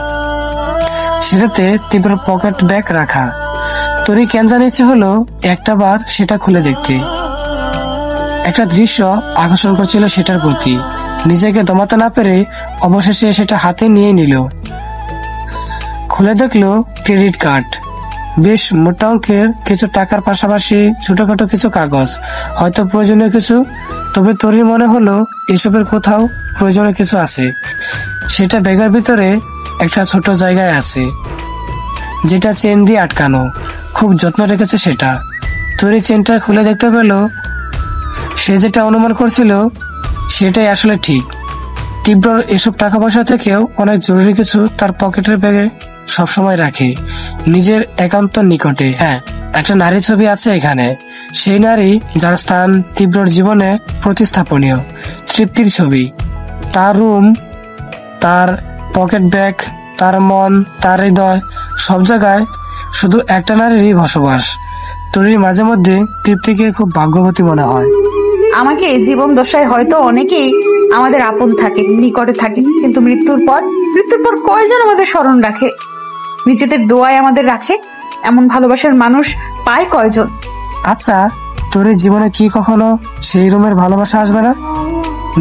সেটাতে তীব্র পকেট ব্যাগ রাখা। তরি কেন জানি ইচ্ছে হলো একটা বার সেটা খুলে দেখতে। একটা দৃশ্য আকর্ষণ করছিল সেটার প্রতি, নিজেকে দমাতে না পেরে অবশেষে সেটা হাতে নিয়ে নিল। খুলে দেখলো ক্রেডিট কার্ড, বেশ মোটা অঙ্কের কিছু টাকার পাশাপাশি ছোটখাটো কিছু কাগজ, হয়তো প্রয়োজনীয় কিছু। তবে তরির মনে হলো এসবের কোথাও প্রয়োজনীয় কিছু আছে। সেটা ব্যাগের ভিতরে একটা ছোট জায়গায় আছে, যেটা চেন দিয়ে আটকানো, খুব যত্ন রেখেছে সেটা। তরি চেনটা খুলে দেখতে পেল সে যেটা অনুমান করছিল সেটাই আসলে ঠিক। তীব্র এসব টাকা পয়সা থেকেও অনেক জরুরি কিছু তার পকেটের ব্যাগে সবসময় রাখে, নিজের একান্ত নিকটে। হ্যাঁ, একটা নারী ছবি আছে এখানে, সেই নারী যার স্থান তীব্রর জীবনে প্রতিস্থাপনীয়, তৃপ্তির ছবি। তার রুম, তার পকেট ব্যাগ, তার মন, তার হৃদয়, সব জায়গায় শুধু একটা নারীরই বসবাস। তরির মাঝে মধ্যে তৃপ্তিকে খুব ভাগ্যবতী মনে হয়। আমাকে জীবন দশায় হয়তো অনেকেই আমাদের আপন থাকে, নিকটে থাকে, কিন্তু মৃত্যুর পর কয়জন আমাদের স্মরণ রাখে, নিজেদের দোয়ায় আমাদের রাখে? এমন ভালোবাসার মানুষ পায় কয়জন? আচ্ছা, তোর জীবনে কি কখনো সেই রুমের ভালোবাসা আসবে না?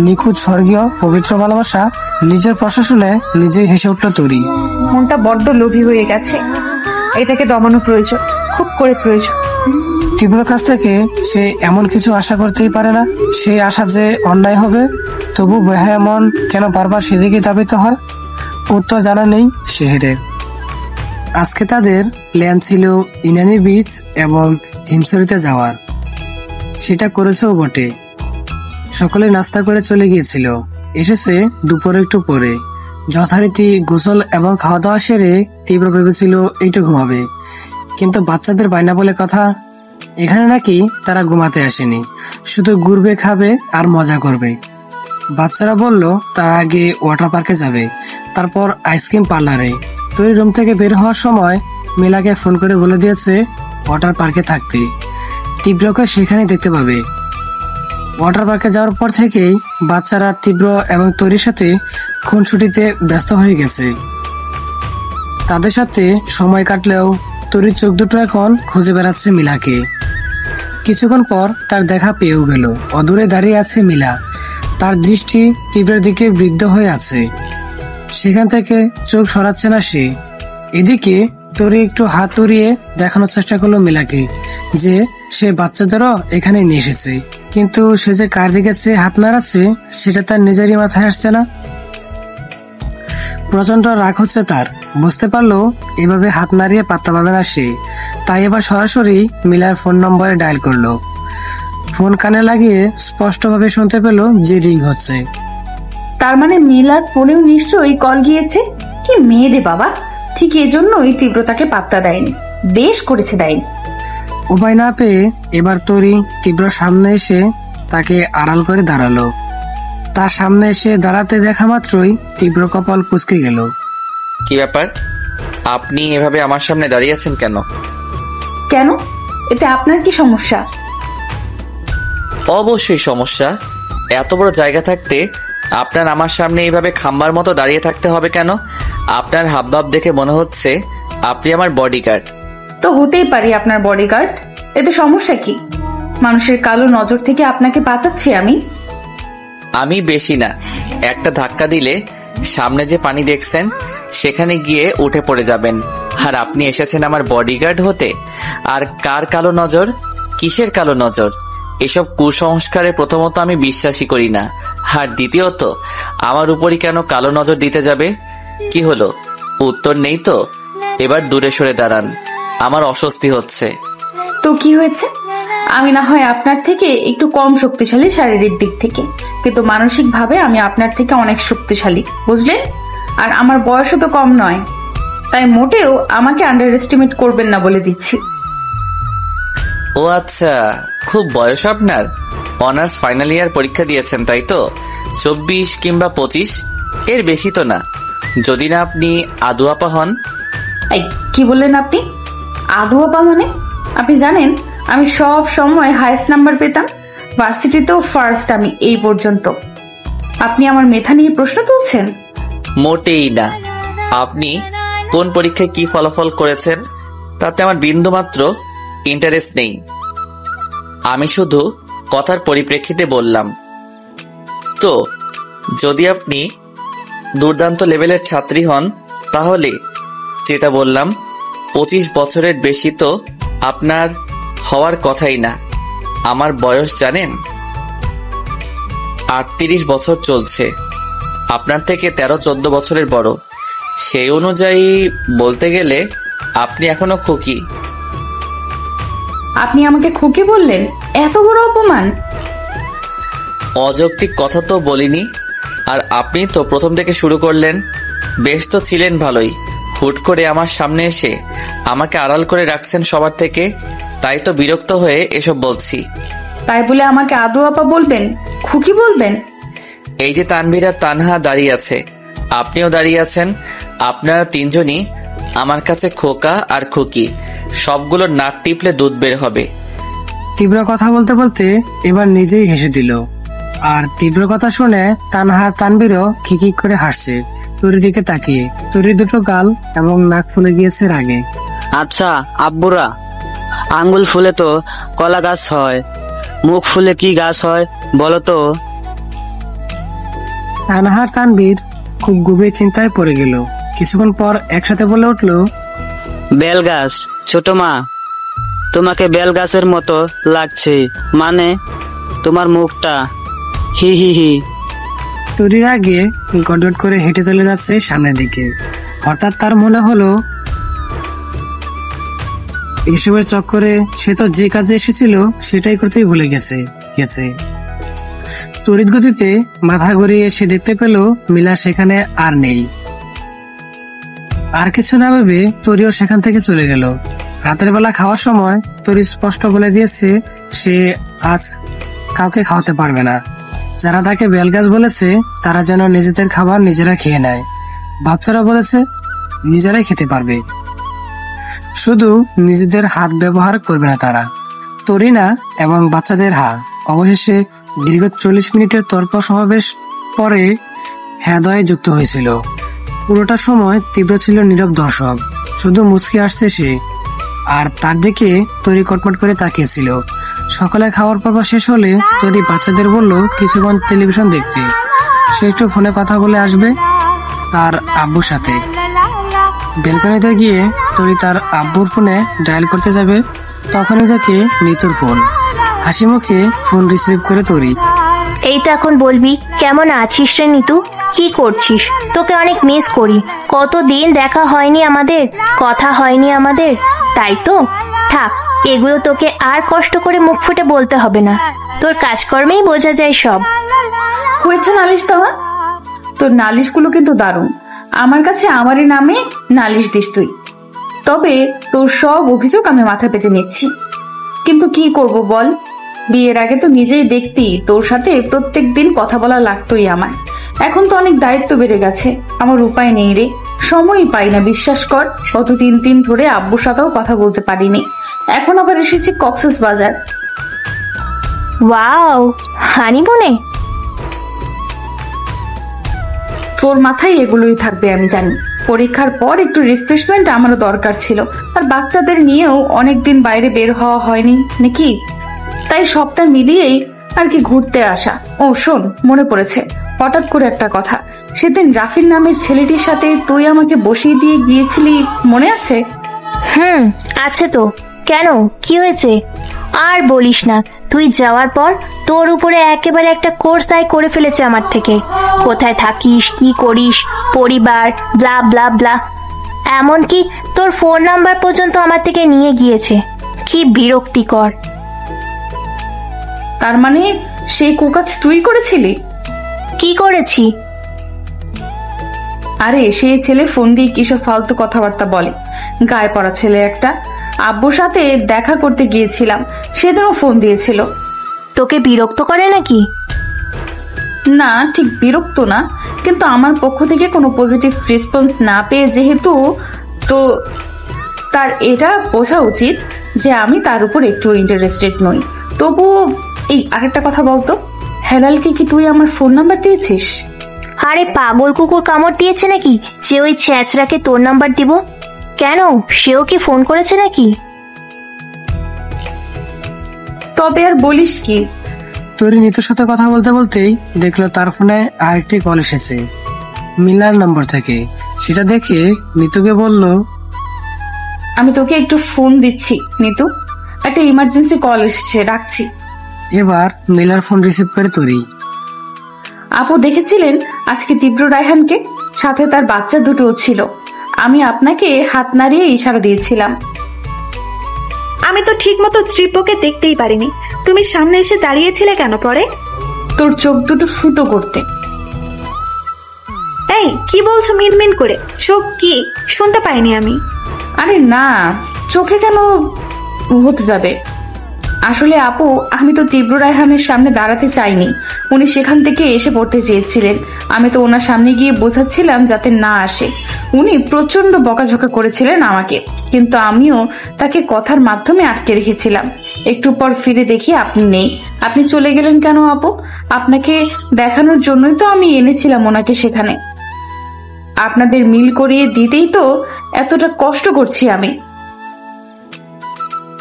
নিখুঁত স্বর্গীয় পবিত্র ভালোবাসা। নিজের প্রশাসনে নিজেই হেসে উঠল তরি। মনটা বড্ড লোভী হয়ে গেছে, এটাকে দমানো প্রয়োজন, খুব করে প্রয়োজন। তীব্র কাছ থেকে সে এমন কিছু আশা করতেই পারে না। সেই আশা যে অন্যায় হবে, তবু বেহায়া মন কেন বারবার সেদিকে ধাবিত হয়? উত্তর জানা নেই শেহরের। আজকে তাদের প্ল্যান ছিল ইনানি বিচ এবং হিমছড়িতে যাওয়ার, সেটা করেছেও বটে। সকলে নাস্তা করে চলে গিয়েছিল, এসেছে দুপুরে একটু পরে। যথারীতি গোসল এবং খাওয়া দাওয়া সেরে তীব্র ভেবেছিল এইটু ঘুমাবে, কিন্তু বাচ্চাদের বায়না বলে কথা, এখানে নাকি তারা ঘুমাতে আসেনি, শুধু ঘুরবে, খাবে আর মজা করবে। বাচ্চারা বলল তার আগে ওয়াটার পার্কে যাবে, তারপর আইসক্রিম পার্লারে। তুই রুম থেকে বের হওয়ার সময় মিলাকে ফোন করে বলে দিয়েছে ওয়াটার পার্কে থাকতে, তীব্রকে সেখানে দেখতে পাবে। ওয়াটার পার্কে যাওয়ার পর থেকেই বাচ্চারা তীব্র এবং তরির সাথে খুনসুটিতে ব্যস্ত হয়ে গেছে। তাদের সাথে সময় কাটলেও তরির চোখ দুটো এখন খুঁজে বেড়াচ্ছে মিলাকে। কিছুক্ষণ পর তার দেখা পেয়েও গেল। অদূরে দাঁড়িয়ে আছে মিলা, তার দৃষ্টি তীব্রের দিকে বৃদ্ধ হয়ে আছে, সেখান থেকে চোখ সরাচ্ছে না সে। এদিকে তরি একটু হাত উড়িয়ে দেখানোর চেষ্টা করলো মিলাকে যে সে বাচ্চাদেরও এখানে নিয়ে এসেছে, কিন্তু সে যে কার দিকে চেয়ে হাত নাড়াচ্ছে সেটা তার নিজেরই মাথায় আসছে না। প্রচন্ড রাগ হচ্ছে তার, বুঝতে পারলো এভাবে হাত নাড়িয়ে পাত্তা পাবে না সে, তাই এবার সরাসরি মিলার ফোন নম্বরে ডায়াল করলো। ফোন কানে লাগিয়ে স্পষ্টভাবে শুনতে পেল যে রিং হচ্ছে। তার মানে মিলার ফোনেও নিশ্চয়ই কল গিয়েছে। কি মেয়ে রে বাবা, ঠিক এজন্যই তীব্রতাকে পাত্তা দেয়নি, বেশ করেছে দেয়নি। উপায় না পেয়ে এবার তরি তীব্র সামনে এসে তাকে আড়াল করে দাঁড়ালো। তার সামনে এসে দাঁড়াতে দেখা মাত্রই তীব্র কপাল কুঁচকে গেল। কি ব্যাপার, আপনি এভাবে আমার সামনে দাঁড়িয়ে আছেন কেন? কেন? এতে আপনার কি সমস্যা? অবশ্যই সমস্যা। এত বড় জায়গা থাকতে আপনার আমার সামনে এইভাবে খাম্বার মতো দাঁড়িয়ে থাকতে হবে কেন? আপনার হাবভাব দেখে মনে হচ্ছে আপনি আমার বডিগার্ড। তো হতেই পারি আপনার বডিগার্ড, এতে সমস্যা কি? মানুষের কালো নজর থেকে আপনাকে বাঁচাচ্ছি আমি। আমি বেশি না, একটা ধাক্কা দিলে সামনে যে পানি দেখছেন সেখানে গিয়ে উঠে পড়ে যাবেন। আর আপনি এসেছেন আমার বডিগার্ড হতে। আর কার কালো নজর? কিসের কালো নজর? এসব কুসংস্কারে প্রথমত আমি বিশ্বাসই করি না, আর দ্বিতীয়ত আমার উপরই কেন কালো নজর দিতে যাবে? কি হলো, উত্তর নেই তো? এবার দূরে সরে দাঁড়ান, আমার অস্বস্তি হচ্ছে। তো কি হয়েছে? আমি না হয় আপনার থেকে একটু কম শক্তিশালী শারীরিক দিক থেকে, কিন্তু মানসিক ভাবে আমি আপনার থেকে অনেক শক্তিশালী, বুঝলেন? আর আমার বয়সও তো কম নয়, তাই মোটেও আমাকে আন্ডার এস্টিমেট করবেন না বলে দিচ্ছি। ও আচ্ছা, খুব বয়স আপনার? অনার্স ফাইনাল ইয়ার পরীক্ষা দিয়েছেন তাই তো? 24 কিংবা 25, এর বেশি তো না, যদি না আপনি আদু আপা হন। এই কি বললেন আপনি? আদু আপা মানে? আপনি জানেন আমি সব সময় হাইয়েস্ট নাম্বার পেতাম, ভার্সিটিতেও ফার্স্ট আমি এই পর্যন্ত। আপনি আমার মেধা নিয়ে প্রশ্ন তুলছেন? মোটেই না। আপনি কোন পরীক্ষায় কি ফলাফল করেছেন তাতে আমার বিন্দুমাত্র ইন্টারেস্ট নেই। আমি শুধু কথার পরিপ্রেক্ষিতে বললাম। তো যদি আপনি দুর্দান্ত লেভেলের ছাত্রী হন তাহলে যেটা বললাম 25 বছরের বেশি তো আপনার হওয়ার কথাই না। আমার বয়স জানেন? 38 বছর চলছে। আপনার থেকে 13-14 বছরের বড়। সেই অনুযায়ী বলতে গেলে আপনি এখনো খুকি। আপনি আমাকে খুকি বললেন? এত বড় অপমান! অযৌক্তিক কথা তো বলিনি। আর আপনি তো প্রথম থেকে শুরু করলেন। বেশ তো ছিলেন ভালোই, হুট করে আমার সামনে এসে আমাকে আড়াল করে রাখছেন সবার থেকে, তাই তো বিরক্ত হয়ে এসব বলছি। তাই বলে আমাকে আদু আপা বলবেন, খুকি বলবেন? এই যে তানভীর আর তানহা দাঁড়িয়ে আছে, আপনিও দাঁড়িয়ে আছেন, আপনারা তিনজনই আমার কাছে খোকা আর খুকি। সবগুলো নাক টিপলে দুধ বের হবে। তীব্র কথা বলতে বলতে এবার নিজেই হেসে দিল। আর তীব্র কথা শুনে তানহা তানবীরও খিকি করে হাসছে তরির দিকে তাকিয়ে। তরির দুটো গাল এবং নাক ফুলে গিয়েছে রাগে। আচ্ছা আব্বুরা, আঙ্গুল ফুলে তো কলা গাছ হয়, মুখ ফুলে কি গাছ হয় বলো তো? তানহার তানবীর খুব গভীর চিন্তায় পড়ে গেল। কিছুক্ষণ পর একসাথে বলে উঠল, বেল গাছ। ছোট মা, তোমাকে বেল গাছের মতো লাগছে, মানে তোমার মুখটা। হি হি হি। তরির আগে গটগট করে হেঁটে চলে যাচ্ছে সামনের দিকে। হঠাৎ তার মনে হলো এসবের চক্করে সে তো যে কাজে এসেছিল সেটাই করতেই ভুলে গেছে। তড়িৎ গতিতে মাথা ঘুরিয়ে সে দেখতে পেল মিলা সেখানে আর নেই। আর কিছু না ভেবে তরিও সেখান থেকে চলে গেল। রাতের বেলা খাওয়ার সময় তরি স্পষ্ট বলে দিয়েছে সে আজ কাউকে খাওয়াতে পারবে না। যারা তাকে বেলগাছ বলেছে তারা যেন নিজেদের খাবার নিজেরা খেয়ে নেয়। বাচ্চারা বলেছে নিজেরাই খেতে পারবে, শুধু নিজেদের হাত ব্যবহার করবে না তারা। তরিনা এবং বাচ্চাদের অবশেষে দীর্ঘ 40 মিনিটের তর্ক সমাবেশ পরে হৃদয়ে যুক্ত হয়েছিল। পুরোটা সময় তীব্র ছিল নীরব দর্শক, শুধু মুচকি আসছে সে। আর তার দিকে তরি কটমট করে তাকিয়েছিল। সকালে খাওয়ার পর্ব শেষ হলে তরি বাচ্চাদের বলল কিছুক্ষণ টেলিভিশন দেখতে। সে একটু ফোনে কথা বলে আসবে তার আব্বুর সাথে। বেলকনিতে গিয়ে তরি তার আব্বুর ফোনে ডায়াল করতে যাবে, তখনই দেখে নিতুর ফোন। হাসি মুখে ফোন রিসিভ করে তরি। এই তো এখন বলবি কেমন আছিস রে নিতু, কি করছিস? তোকে অনেক মিস করি, কতদিন দেখা হয়নি আমাদের, কথা হয়নি আমাদের। তাই তো থাক, এগুলো তোকে আর কষ্ট করে মুখ ফুটে বলতে হবে না, তোর কাজকর্মেই বোঝা যায় সব। হয়েছে নালিশ দেওয়া? তোর নালিশগুলো কিন্তু দারুণ। আমার কাছে আমারই নামে নালিশ দিস তুই। তবে তোর সব অভিযোগ আমি মাথা পেতে নিচ্ছি, কিন্তু কি করব বল? বিয়ের আগে তো নিজেই দেখতি, তোর সাথে প্রত্যেক দিন কথা বলা লাগতোই আমার। এখন তো অনেক দায়িত্ব বেড়ে গেছে, আমার উপায় নেই রে, সময়ই পাই না, বিশ্বাস কর। গত 3 দিন ধরে আব্বুর সাথেও কথা বলতে পারিনি। এখন আবার এসেছি কক্সেস বাজার। ওয়াও, হানিমুনে? তোর মাথায় এগুলোই থাকবে আমি জানি। পরীক্ষার পর একটু রিফ্রেশমেন্ট আমারও দরকার ছিল, আর বাচ্চাদের নিয়েও অনেকদিন বাইরে বের হওয়া হয়নি নাকি, তাই সবটা মিলিয়েই আর কি ঘুরতে আসা। ও শোন, মনে পড়েছে হঠাৎ করে একটা কথা। সেদিন রাফির নামের ছেলেটির সাথে তুই আমাকে বসিয়ে দিয়ে গিয়েছিলি, মনে আছে? আছে তো। কেন, কি হয়েছে? আর বলিস না, তুই যাওয়ার পর তোর উপরে একেবারে একটা কোর্স আই করে ফেলেছে আমার থেকে। কোথায় থাকিস, কি করিস, পরিবার, ব্লা ব্লা ব্লা, এমনকি তোর ফোন নাম্বার পর্যন্ত আমার থেকে নিয়ে গিয়েছে। কি বিরক্তিকর। তার মানে সেই কুকাজ তুই করেছিলি? কি করেছি? আরে সেই ছেলে ফোন দিয়ে কিসব ফালতু কথাবার্তা বলে, গায়ে পড়া ছেলে একটা। আব্বুর সাথে দেখা করতে গিয়েছিলাম, সেদিনও ফোন দিয়েছিল। তোকে বিরক্ত করে নাকি? না, ঠিক বিরক্ত না, কিন্তু আমার পক্ষ থেকে কোনো পজিটিভ রেসপন্স না পেয়ে যেহেতু, তো তার এটা বোঝা উচিত যে আমি তার উপর একটু ইন্টারেস্টেড নই। তবুও এই আরেকটা কথা বলতো, হেলালকে কি তুই আমার ফোন নাম্বার দিয়েছিস? আরে পাগল কুকুর কামড় দিয়েছে নাকি যে ওই ছ্যাঁচড়াকে তোর নাম্বার দিব? কেন, সেও কি ফোন করেছে নাকি? তবে আর বলিস কি। তরি নিতুর সাথে কথা বলতে বলতেই দেখলো তার ফোনে আরেকটি কল এসেছে মিলার নম্বর থেকে। সেটা দেখে নিতুকে বলল, আমি তোকে একটু ফোন দিচ্ছি নিতু, একটা ইমার্জেন্সি কল এসেছে, রাখছি। এবার মিলার ফোন রিসিভ করে তরি। আপু দেখেছিলেন আজকে তীব্র রায়হানকে? সাথে তার বাচ্চা দুটোও ছিল। আমি আপনাকে হাত নাড়িয়ে ইশারা দিয়েছিলাম। আমি তো ঠিক মতো তীব্রকে দেখতেই পারিনি। তুমি সামনে এসে দাঁড়িয়েছিলে কেন পরে? তোর চোখ দুটো ফুটো করতে। এই কি বলছো মিনমিন করে? চোখ কি শুনতে পাইনি আমি? আরে না, চোখে কেন হতে যাবে? আসলে আপু, আমি তো তীব্র রায়হানের সামনে দাঁড়াতে চাইনি। উনি সেখান থেকে এসে পড়তে চেয়েছিলেন, আমি তো ওনার সামনে গিয়ে বোঝাচ্ছিলাম যাতে না আসে। উনি প্রচন্ড বকাঝকা করেছিলেন আমাকে, কিন্তু আমিও তাকে কথার মাধ্যমে আটকে রেখেছিলাম। একটু পর ফিরে দেখি আপনি নেই। আপনি চলে গেলেন কেন আপু? আপনাকে দেখানোর জন্যই তো আমি এনেছিলাম ওনাকে সেখানে। আপনাদের মিল করিয়ে দিতেই তো এতটা কষ্ট করছি আমি।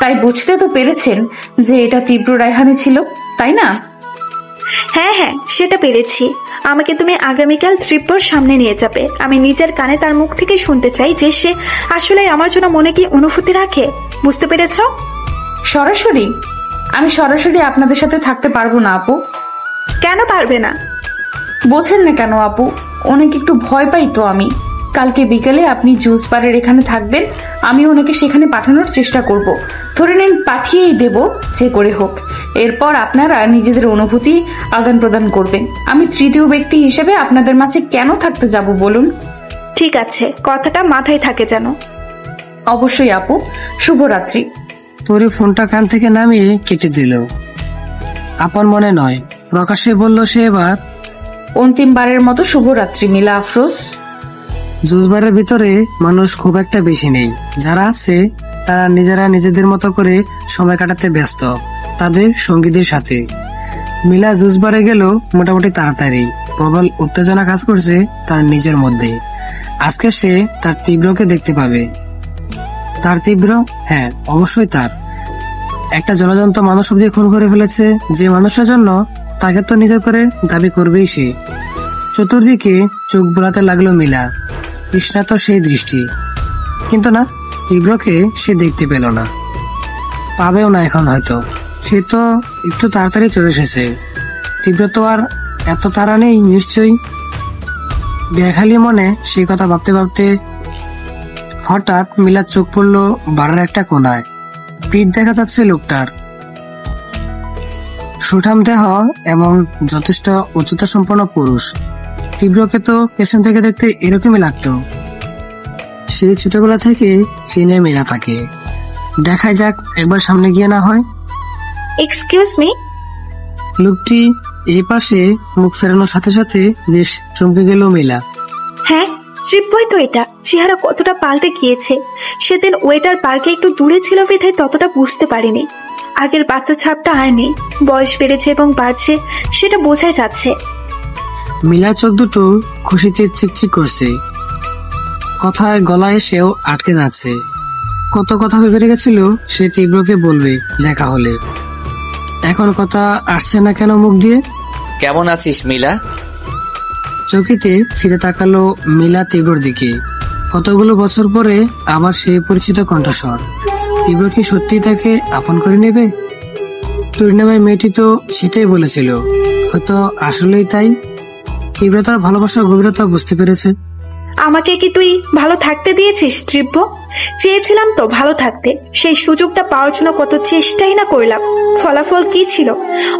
তাই বুঝতে তো পেরেছেন যে এটা তীব্র রায়হানে ছিল, তাই না? হ্যাঁ হ্যাঁ, সেটা পেরেছি। আমাকে তুমি আগামীকাল তীব্রর সামনে নিয়ে যাবে। আমি নিজের কানে তার মুখ থেকে শুনতে চাই যে সে আসলে আমার জন্য মনে কি অনুভূতি রাখে। বুঝতে পেরেছো? সরাসরি? আমি সরাসরি আপনাদের সাথে থাকতে পারবো না আপু। কেন পারবে না? বোঝেন না কেন আপু, অনেক একটু ভয় পাই তো আমি। কালকে বিকেলে আপনি জুস বারের এখানে থাকবেন, আমি ওনাকে সেখানে পাঠানোর চেষ্টা করব। ধরে নিন পাঠিয়েই দেব যে করে হোক। এরপর আপনারা নিজেদের অনুভূতি আদান প্রদান করবেন। আমি তৃতীয় ব্যক্তি হিসেবে আপনাদের মাঝে কেন থাকতে যাব বলুন? ঠিক আছে, কথাটা মাথায় থাকে যেন। অবশ্যই আপু, শুভরাত্রি। তরি ফোনটা কান থেকে নামিয়ে কেটে দিল। আপন মনে নয়, প্রকাশ্যে বলল সে এবার। অন্তিমবারের মতো শুভরাত্রি মিলা আফরোজ। জুসবারের ভিতরে মানুষ খুব একটা বেশি নেই। যারা আছে তারা নিজেরা নিজেদের মতো করে সময় কাটাতে ব্যস্ত তাদের সঙ্গীদের সাথে। মিলা জুসবারে গেল মোটামুটি তাড়াতাড়ি। প্রবল উত্তেজনা কাজ করছে তার নিজের মধ্যে। আজকে সে তার তীব্রকে দেখতে পাবে। তার তীব্র? হ্যাঁ, অবশ্যই তার। একটা জলজন্ত মানুষ অব্দি খুন করে ফেলেছে যে মানুষের জন্য, তাকে তো নিজে করে দাবি করবেই সে। চতুর্দিকে চোখ বোলাতে লাগলো মিলা। তৃষ্ণা তো সেই দৃষ্টি, কিন্তু না, তীব্রকে সে দেখতে পেল না, পাবেও না এখন হয়তো। সে তো একটু তাড়াতাড়ি চলে এসেছে। তীব্র তো আর এত তাড়া নেই নিশ্চয়ই। বেখালি মনে সেই কথা ভাবতে ভাবতে হঠাৎ মিলার চোখ পড়ল বাড়ার একটা কোনায়। পিঠ দেখা যাচ্ছে লোকটার। সুঠাম দেহ এবং যথেষ্ট উচ্চতা সম্পন্ন পুরুষ। তীব্রকে তো পেছন থেকে দেখতে এরকমই লাগতো। সে ছোটবেলা থেকে চিনে মেলা থাকে। দেখাই যাক একবার সামনে গিয়ে না হয়। Excuse me. লোকটি এই পাশে মুখ ফেরানোর সাথে সাথে বেশ চমকে গেল মিলা। হ্যাঁ, ট্রিপবয় তো এটা। চেহারা কতটা পাল্টে গিয়েছে। সেদিন ওয়েটার পার্কে একটু দূরে ছিল বিধায় ততটা বুঝতে পারিনি। আগের বাচ্চা ছাপটা আর নেই। বয়স বেড়েছে এবং বাড়ছে, সেটা বোঝাই যাচ্ছে। মিলা চোখ দুটো খুশিতে চিকচিক করছে, কথায় গলা এসেও আটকে যাচ্ছে। কত কথা ভেবে রেখেছিল সে তীব্রকে বলবে দেখা হলে, এখন কথা আসছে না কেন মুখ দিয়ে। কেমন আছিস মিলা? চকিতে ফিরে তাকালো মিলা তীব্রর দিকে। কতগুলো বছর পরে আবার সেই পরিচিত কণ্ঠস্বর। তীব্র কি সত্যি তাকে আপন করে নেবে? তোর নামের মেয়েটি তো সেটাই বলেছিল, হয়তো আসলেই তাই। তীব্র তার ভালোবাসার গভীরতা বুঝতে পেরেছে। আমাকে কি তুই ভালো থাকতে দিয়েছিস ট্রিপব? চেয়েছিলাম তো ভালো থাকতে। সেই সুযোগটা পাওয়ার জন্য কত চেষ্টাই না করলাম। ফলাফল কি ছিল?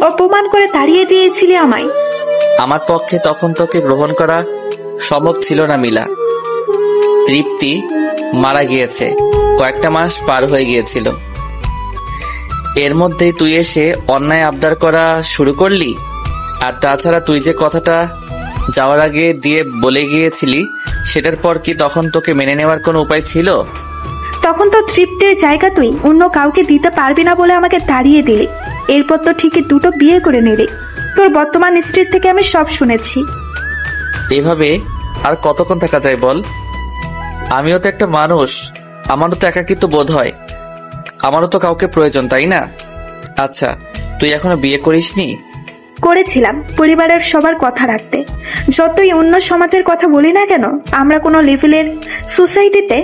অপমান করে তাড়িয়ে দিয়েছিলি আমায়। আমার পক্ষে তখন তোকে গ্রহণ করা সম্ভব ছিল না মিলা। তৃপ্তি মারা গিয়েছে, কয়েকটা মাস পার হয়ে গিয়েছিল। এর মধ্যেই তুই এসে অন্যায় আবদার করা শুরু করলি। আর তাছাড়া তুই যে কথাটা যাওয়ার আগে দিয়ে বলে গিয়েছিলি, সেটার পর কি তখন তোকে মেনে নেওয়ার কোনো উপায় ছিল? তখন তো তৃপ্তির জায়গা তুই অন্য কাউকে দিতে পারবি না বলে আমাকে তাড়িয়ে দিলি। এরপর তো ঠিকই দুটো বিয়ে করে নিলি। তোর বর্তমান স্ত্রীর থেকে আমি সব শুনেছি। এভাবে আর কতক্ষণ থাকা যায় বল? আমিও তো একটা মানুষ, আমারও তো একাকিত্ব বোধ হয়, আমারও তো কাউকে প্রয়োজন, তাই না? আচ্ছা, তুই এখনো বিয়ে করিসনি? করেছিলাম পরিবারের সবার কথা রাখতে। যতই অন্য সমাজের কথা বলি না কেন, আমরা কোনো লেভেলের সোসাইটিতে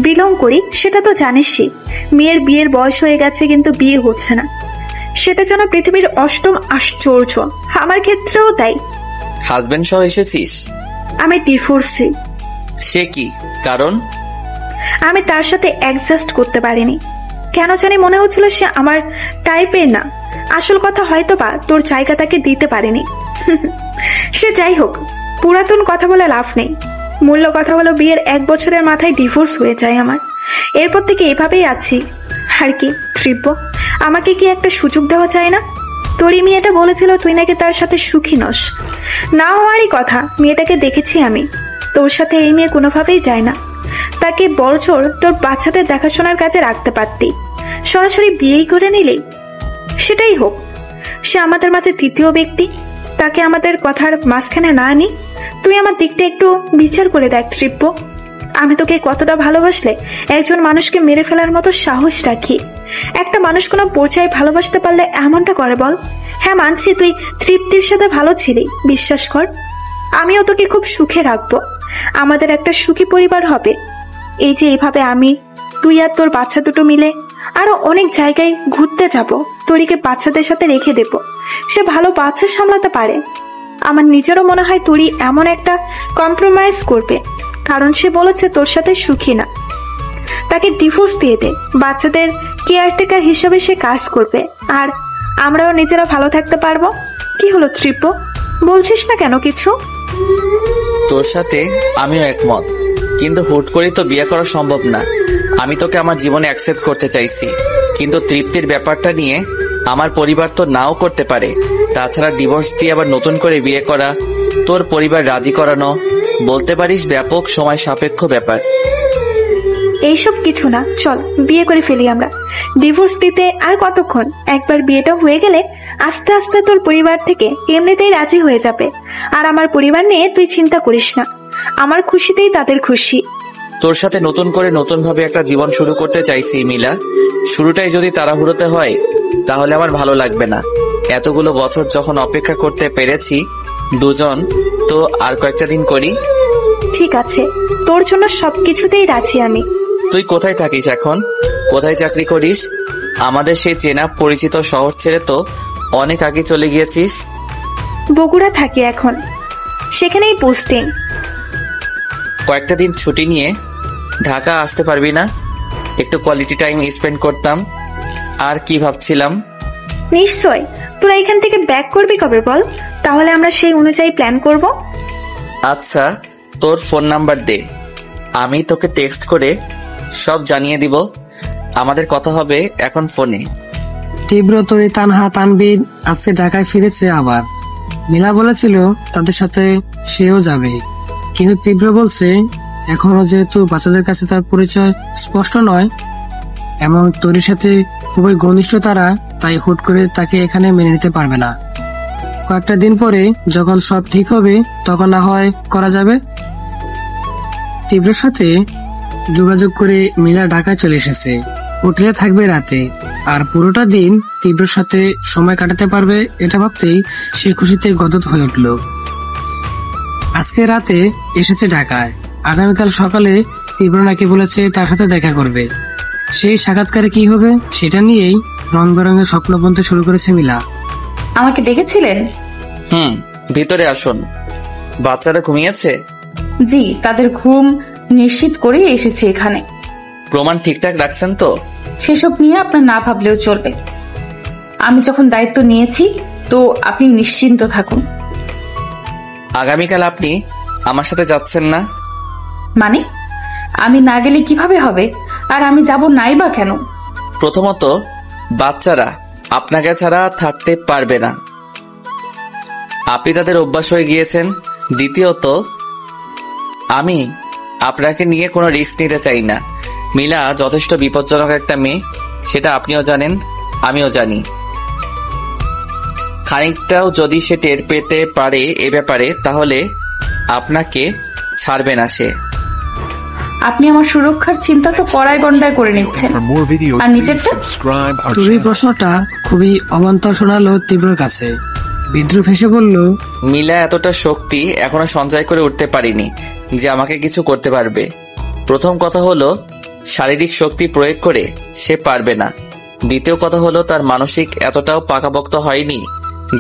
বিলং করি সেটা তো জানিসই। মেয়ের বিয়ের বয়স হয়ে গেছে কিন্তু বিয়ে হচ্ছে না, সেটা যেন পৃথিবীর অষ্টম আশ্চর্য। আমার ক্ষেত্রেও তাই। হাজবেন্ড সহ এসেছিস? আমি ডিভোর্সি। সে কি কারণ? আমি তার সাথে অ্যাডজাস্ট করতে পারিনি। কেন জানি মনে হচ্ছিল সে আমার টাইপের না। আসল কথা হয়তো বা তোর জায়গা তাকে দিতে পারিনি। সে যাই হোক, পুরাতন কথা বলে লাভ নেই। মূল্য কথা হলো বিয়ের 1 বছরের মাথায় ডিভোর্স হয়ে যায় আমার। এরপর থেকে এভাবেই আছি। আর কি ত্রিব্য, আমাকে কি একটা সুযোগ দেওয়া যায় না? তোরই মেয়েটা বলেছিল তুই নাকি তার সাথে সুখী নস। না হওয়ারই কথা। মেয়েটাকে দেখেছি আমি। তোর সাথে এই মেয়ে কোনোভাবেই যায় না। তাকে বড়জোর তোর বাচ্চাদের দেখাশোনার কাজে রাখতে পারতি। সরাসরি বিয়েই করে নিলি। সেটাই হোক, সে আমাদের মাঝে তৃতীয় ব্যক্তি। তাকে আমাদের কথার মাঝখানে না আনি। তুই আমার দিকটা একটু বিচার করে দেখ ত্রিব্য। আমি তোকে কতটা ভালোবাসলে একজন মানুষকে মেরে ফেলার মতো সাহস রাখি। একটা মানুষ কোনো পর্যায়ে ভালোবাসতে পারলে এমনটা করে বল? হ্যাঁ মানছি তুই তৃপ্তির সাথে ভালো ছিলি, বিশ্বাস কর। আমিও তোকে খুব সুখে রাখবো। আমাদের একটা সুখী পরিবার হবে। এই যে এইভাবে আমি, তুই আর তোর বাচ্চা দুটো মিলে আরো অনেক জায়গায় ঘুরতে যাব। তোরিকে বাচ্চাদের সাথে রেখে দেব। সে ভালো বাচ্চা সামলাতে পারে। আমার নিজেরও মনে হয় তোরই এমন একটা কম্প্রোমাইজ করবে, কারণ সে বলেছে তোর সাথে সুখী না। তাকে ডিভোর্স দিয়ে দে। বাচ্চাদের কেয়ারটেকার হিসেবে সে কাজ করবে, আর আমরাও নিজেরা ভালো থাকতে পারবো। কি হলো ত্রিব্য, বলছিস না কেন কিছু? তোর সাথে আমিও একমত, কিন্তু হুট করে তো বিয়ে করা সম্ভব না। আমি তোকে আমার জীবনে অ্যাকসেপ্ট করতে চাইছি, কিন্তু তৃপ্তির ব্যাপারটা নিয়ে আমার পরিবার তো নাও করতে পারে। তাছাড়া ডিভোর্স দিয়ে আবার নতুন করে বিয়ে করা, তোর পরিবার রাজি করানো, বলতে পারিস ব্যাপক সময় সাপেক্ষ ব্যাপার। এইসব কিছু না, চল বিয়ে করে ফেলি আমরা। ডিভোর্স দিতে আর কতক্ষণ? একবার বিয়েটা হয়ে গেলে আস্তে আস্তে তোর পরিবার থেকে এমনিতেই রাজি হয়ে যাবে। আর আমার পরিবার নিয়ে তুই চিন্তা করিস না। আমার খুশিতেই তাদের খুশি। তোর সাথে নতুন করে নতুন ভাবে একটা জীবন শুরু করতে চাইছি মিলা। শুরুটাই যদি তাড়াহুড়োতে হয় তাহলে আমার ভালো লাগবে না। এতগুলো বছর যখন অপেক্ষা করতে পেরেছি দুজন, তো আর কয়েকটা দিন করি। ঠিক আছে, তোর জন্য সবকিছুতেই রাজি আমি। তুই কোথায় থাকিস এখন? কোথায় চাকরি করিস? আমাদের সেই চেনা পরিচিত শহর ছেড়ে তো অনেক আগে চলে গিয়েছিস। বগুড়া থাকি এখন, সেখানেই পোস্টিং। কয়েকটা দিন ছুটি নিয়ে ঢাকা আসতে পারবি না? একটু কোয়ালিটি টাইম স্পেন্ড করতাম। আর কি ভাবছিলাম, নিশ্চয়। তোরা এখান থেকে ব্যাক করবি কবে বল? তাহলে আমরা সেই অনুযায়ী প্ল্যান করব। আচ্ছা, তোর ফোন নাম্বার দে, আমি তোকে টেক্সট করে সব জানিয়ে দিব। আমাদের কথা হবে এখন ফোনে। তীব্র, তরি, তানহা, তানবীর আজকে ঢাকায় ফিরেছে আবার। মিলা বলেছিল তাদের সাথে সেও যাবে, কিন্তু তীব্র বলছে এখনো যেহেতু বাচ্চাদের কাছে তার পরিচয় স্পষ্ট নয় এবং তরির সাথে খুবই ঘনিষ্ঠ তারা, তাই হুট করে তাকে এখানে মেনে নিতে পারবে না। কয়েকটা দিন পরে যখন সব ঠিক হবে তখন না হয় করা যাবে। তীব্রের সাথে যোগাযোগ করে মিলা ঢাকায় চলে এসেছে। হোটেলে থাকবে রাতে, আর পুরোটা দিন তীব্রের সাথে সময় কাটাতে পারবে এটা ভাবতেই সে খুশিতে গদগদ হয়ে উঠল। আজকে রাতে এসেছে ঢাকায়, আগামীকাল সকালে তীব্র নাকি বলেছে তার সাথে দেখা করবে। সেই সাক্ষাৎকারে কি হবে সেটা নিয়েই রং বেরঙের স্বপ্ন বুনতে শুরু করেছে মিলা। আমাকে ডেকেছিলেন? ভিতরে আসুন। বাচ্চারা ঘুমিয়েছে? জি, তাদের ঘুম নিশ্চিত করেই এসেছি এখানে। প্রমাণ ঠিকঠাক রাখছেন তো? সেসব নিয়ে আপনার না ভাবলেও চলবে। আমি যখন দায়িত্ব নিয়েছি তো আপনি নিশ্চিন্ত থাকুন। আগামীকাল আপনি আমার সাথে যাচ্ছেন না? মানে আমি না গেলে কিভাবে হবে? আর আমি যাব নাই বা কেন? প্রথমত, বাচ্চারা আপনাকে ছাড়া থাকতে পারবে না, আপনি তাদের অভ্যাস হয়ে গিয়েছেন। দ্বিতীয়ত, আমি আপনাকে নিয়ে কোনো রিস্ক নিতে চাই না। মিলা যথেষ্ট বিপজ্জনক একটা মেয়ে, সেটা আপনিও জানেন, আমিও জানি। খানিকটাও যদি সে টের পেতে পারে এ ব্যাপারে, তাহলে আপনাকে ছাড়বে না সে। আপনি আমার সুরক্ষার চিন্তা তো কড়ায় গন্ডায় করে নিচ্ছেন, আর নিজেরটা? টুরির প্রশ্নটা খুবই অবান্তর শোনালো তীব্রর কাছে। বিদ্রুপ হেসে বলল, মিলা এতটা শক্তি এখনো সঞ্চয় করে উঠতে পারিনি যে আমাকে কিছু করতে পারবে। প্রথম কথা হলো, শারীরিক শক্তি প্রয়োগ করে সে পারবে না। দ্বিতীয় কথা হলো, তার মানসিক এতটাও পাকাপোক্ত হয়নি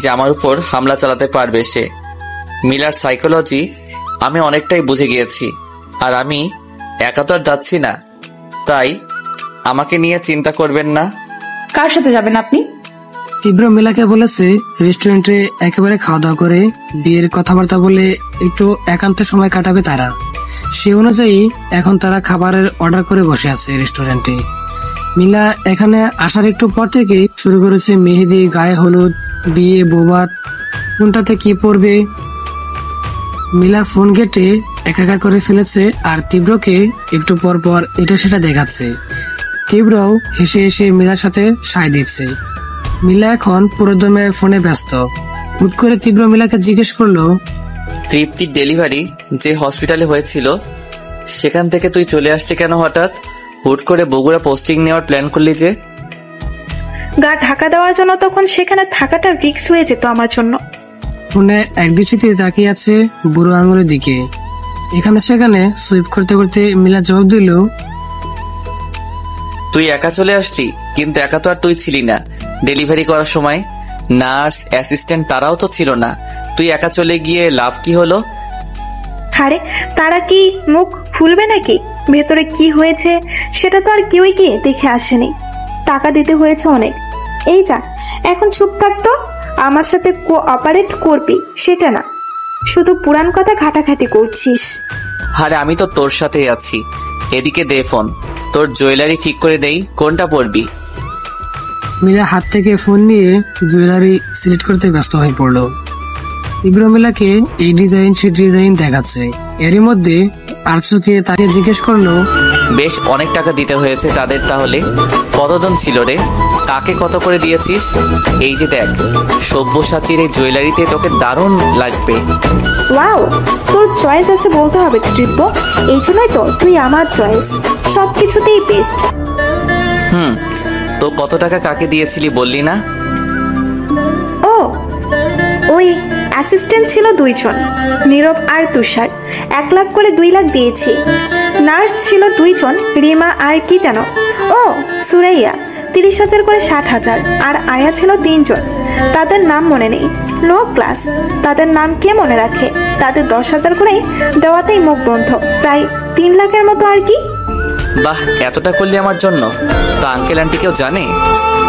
যে আমার উপর হামলা চালাতে পারবে সে। মিলার সাইকোলজি আমি অনেকটাই বুঝে গিয়েছি, আর আমি একা তো আর যাচ্ছি না, তাই আমাকে নিয়ে চিন্তা করবেন না। কার সাথে যাবেন আপনি? তীব্র মিলাকে বলেছে রেস্টুরেন্টে একেবারে খাওয়া দাওয়া করে বিয়ের কথাবার্তা বলে একটু একান্ত সময় কাটাবে তারা। সে অনুযায়ী এখন তারা খাবারের অর্ডার করে বসে আছে রেস্টুরেন্টে। মিলা এখানে আসার একটু পর থেকে শুরু করেছে মেহেদি, গায়ে হলুদ, বিয়ে, বোবাত, কোনটাতে কি পরবে। মিলা ফোন ঘেটে একাকার করে ফেলেছে, আর তীব্রকে একটু পর পর এটা সেটা দেখাচ্ছে। তীব্রও হেসে হেসে মিলার সাথে সায় দিচ্ছে। মিলা এখন পুরোদমে ফোনে ব্যস্ত। হুট করে তীব্র মিলাকে জিজ্ঞেস করলো, তৃপ্তির ডেলিভারি যে হসপিটালে হয়েছিল সেখান থেকে তুই চলে আসলি কেন হঠাৎ? হুট করে বগুড়া পোস্টিং নেওয়ার প্ল্যান করলি যে? গা ঢাকা দেওয়ার জন্য তখন সেখানে থাকাটা রিস্ক হয়ে যেত আমার জন্য। ফোনে একদৃষ্টিতে তাকিয়ে আছে বুড়ো আঙুলের দিকে। এখানে সেখানে সুইপ করতে করতে মিলা জবাব দিল, তুই একা চলে আসলি, কিন্তু একা তো আর তুই ছিলি না। ডেলিভারি করার সময় নার্স, অ্যাসিস্ট্যান্ট তারাও তো ছিল না। তুই একা চলে গিয়ে লাভ কি হলো? আরে তারা কি মুখ খুলবে নাকি? ভেতরে কি হয়েছে সেটা তো আর কেউই গিয়ে দেখে আসেনি। টাকা দিতে হয়েছে অনেক। এই যা, এখন চুপ থাকতো। আমার সাথে কোঅপারেট করবি সেটা না, শুধু পুরান কথা ঘাটাঘাটি করছিস। আরে আমি তো তোর সাথেই আছি। এদিকে দে ফোন, তোর জুয়েলারি ঠিক করে দেই, কোনটা পরবি? মিলা হাত থেকে ফোন নিয়ে জুয়েলারি সিলেক্ট করতে ব্যস্ত হয়ে পড়লো। তীব্র মিলাকে এই ডিজাইন সে ডিজাইন দেখাচ্ছে। এরই মধ্যে আরচুকে তাকে জিজ্ঞেস করলো, বেশ অনেক টাকা দিতে হয়েছে তাদের। তাহলে কতজন ছিল রে? কাকে কত করে দিয়েছিস? এই যে দেখ, সব্যসাচীর এই জুয়েলারিতে তোকে দারুণ লাগবে। ওয়াও, তোর চয়েস আছে বলতে হবে ত্রিব্য। এই জন্যই তো তুই আমার চয়েস, সবকিছুতেই বেস্ট। তো কত টাকা কাকে দিয়েছিলি বললি না? ও, ওই অ্যাসিস্ট্যান্ট ছিল 2 জন, নীরব আর তুষার। 1 লাখ করে 2 লাখ দিয়েছি। নার্স ছিল 2 জন, রিমা আর কি জানো, ও সুরাইয়া, 30,000 করে 60,000। আর আয়া ছিল 3 জন, তাদের নাম মনে নেই। লো ক্লাস, তাদের নাম কে মনে রাখে? তাদের 10,000 করেই দেওয়াতেই মুখ বন্ধ, প্রায় 3 লাখের মতো আর কি। বাহ, এতটা করলি আমার জন্য? তা আঙ্কেল আন্টি কেউ জানে?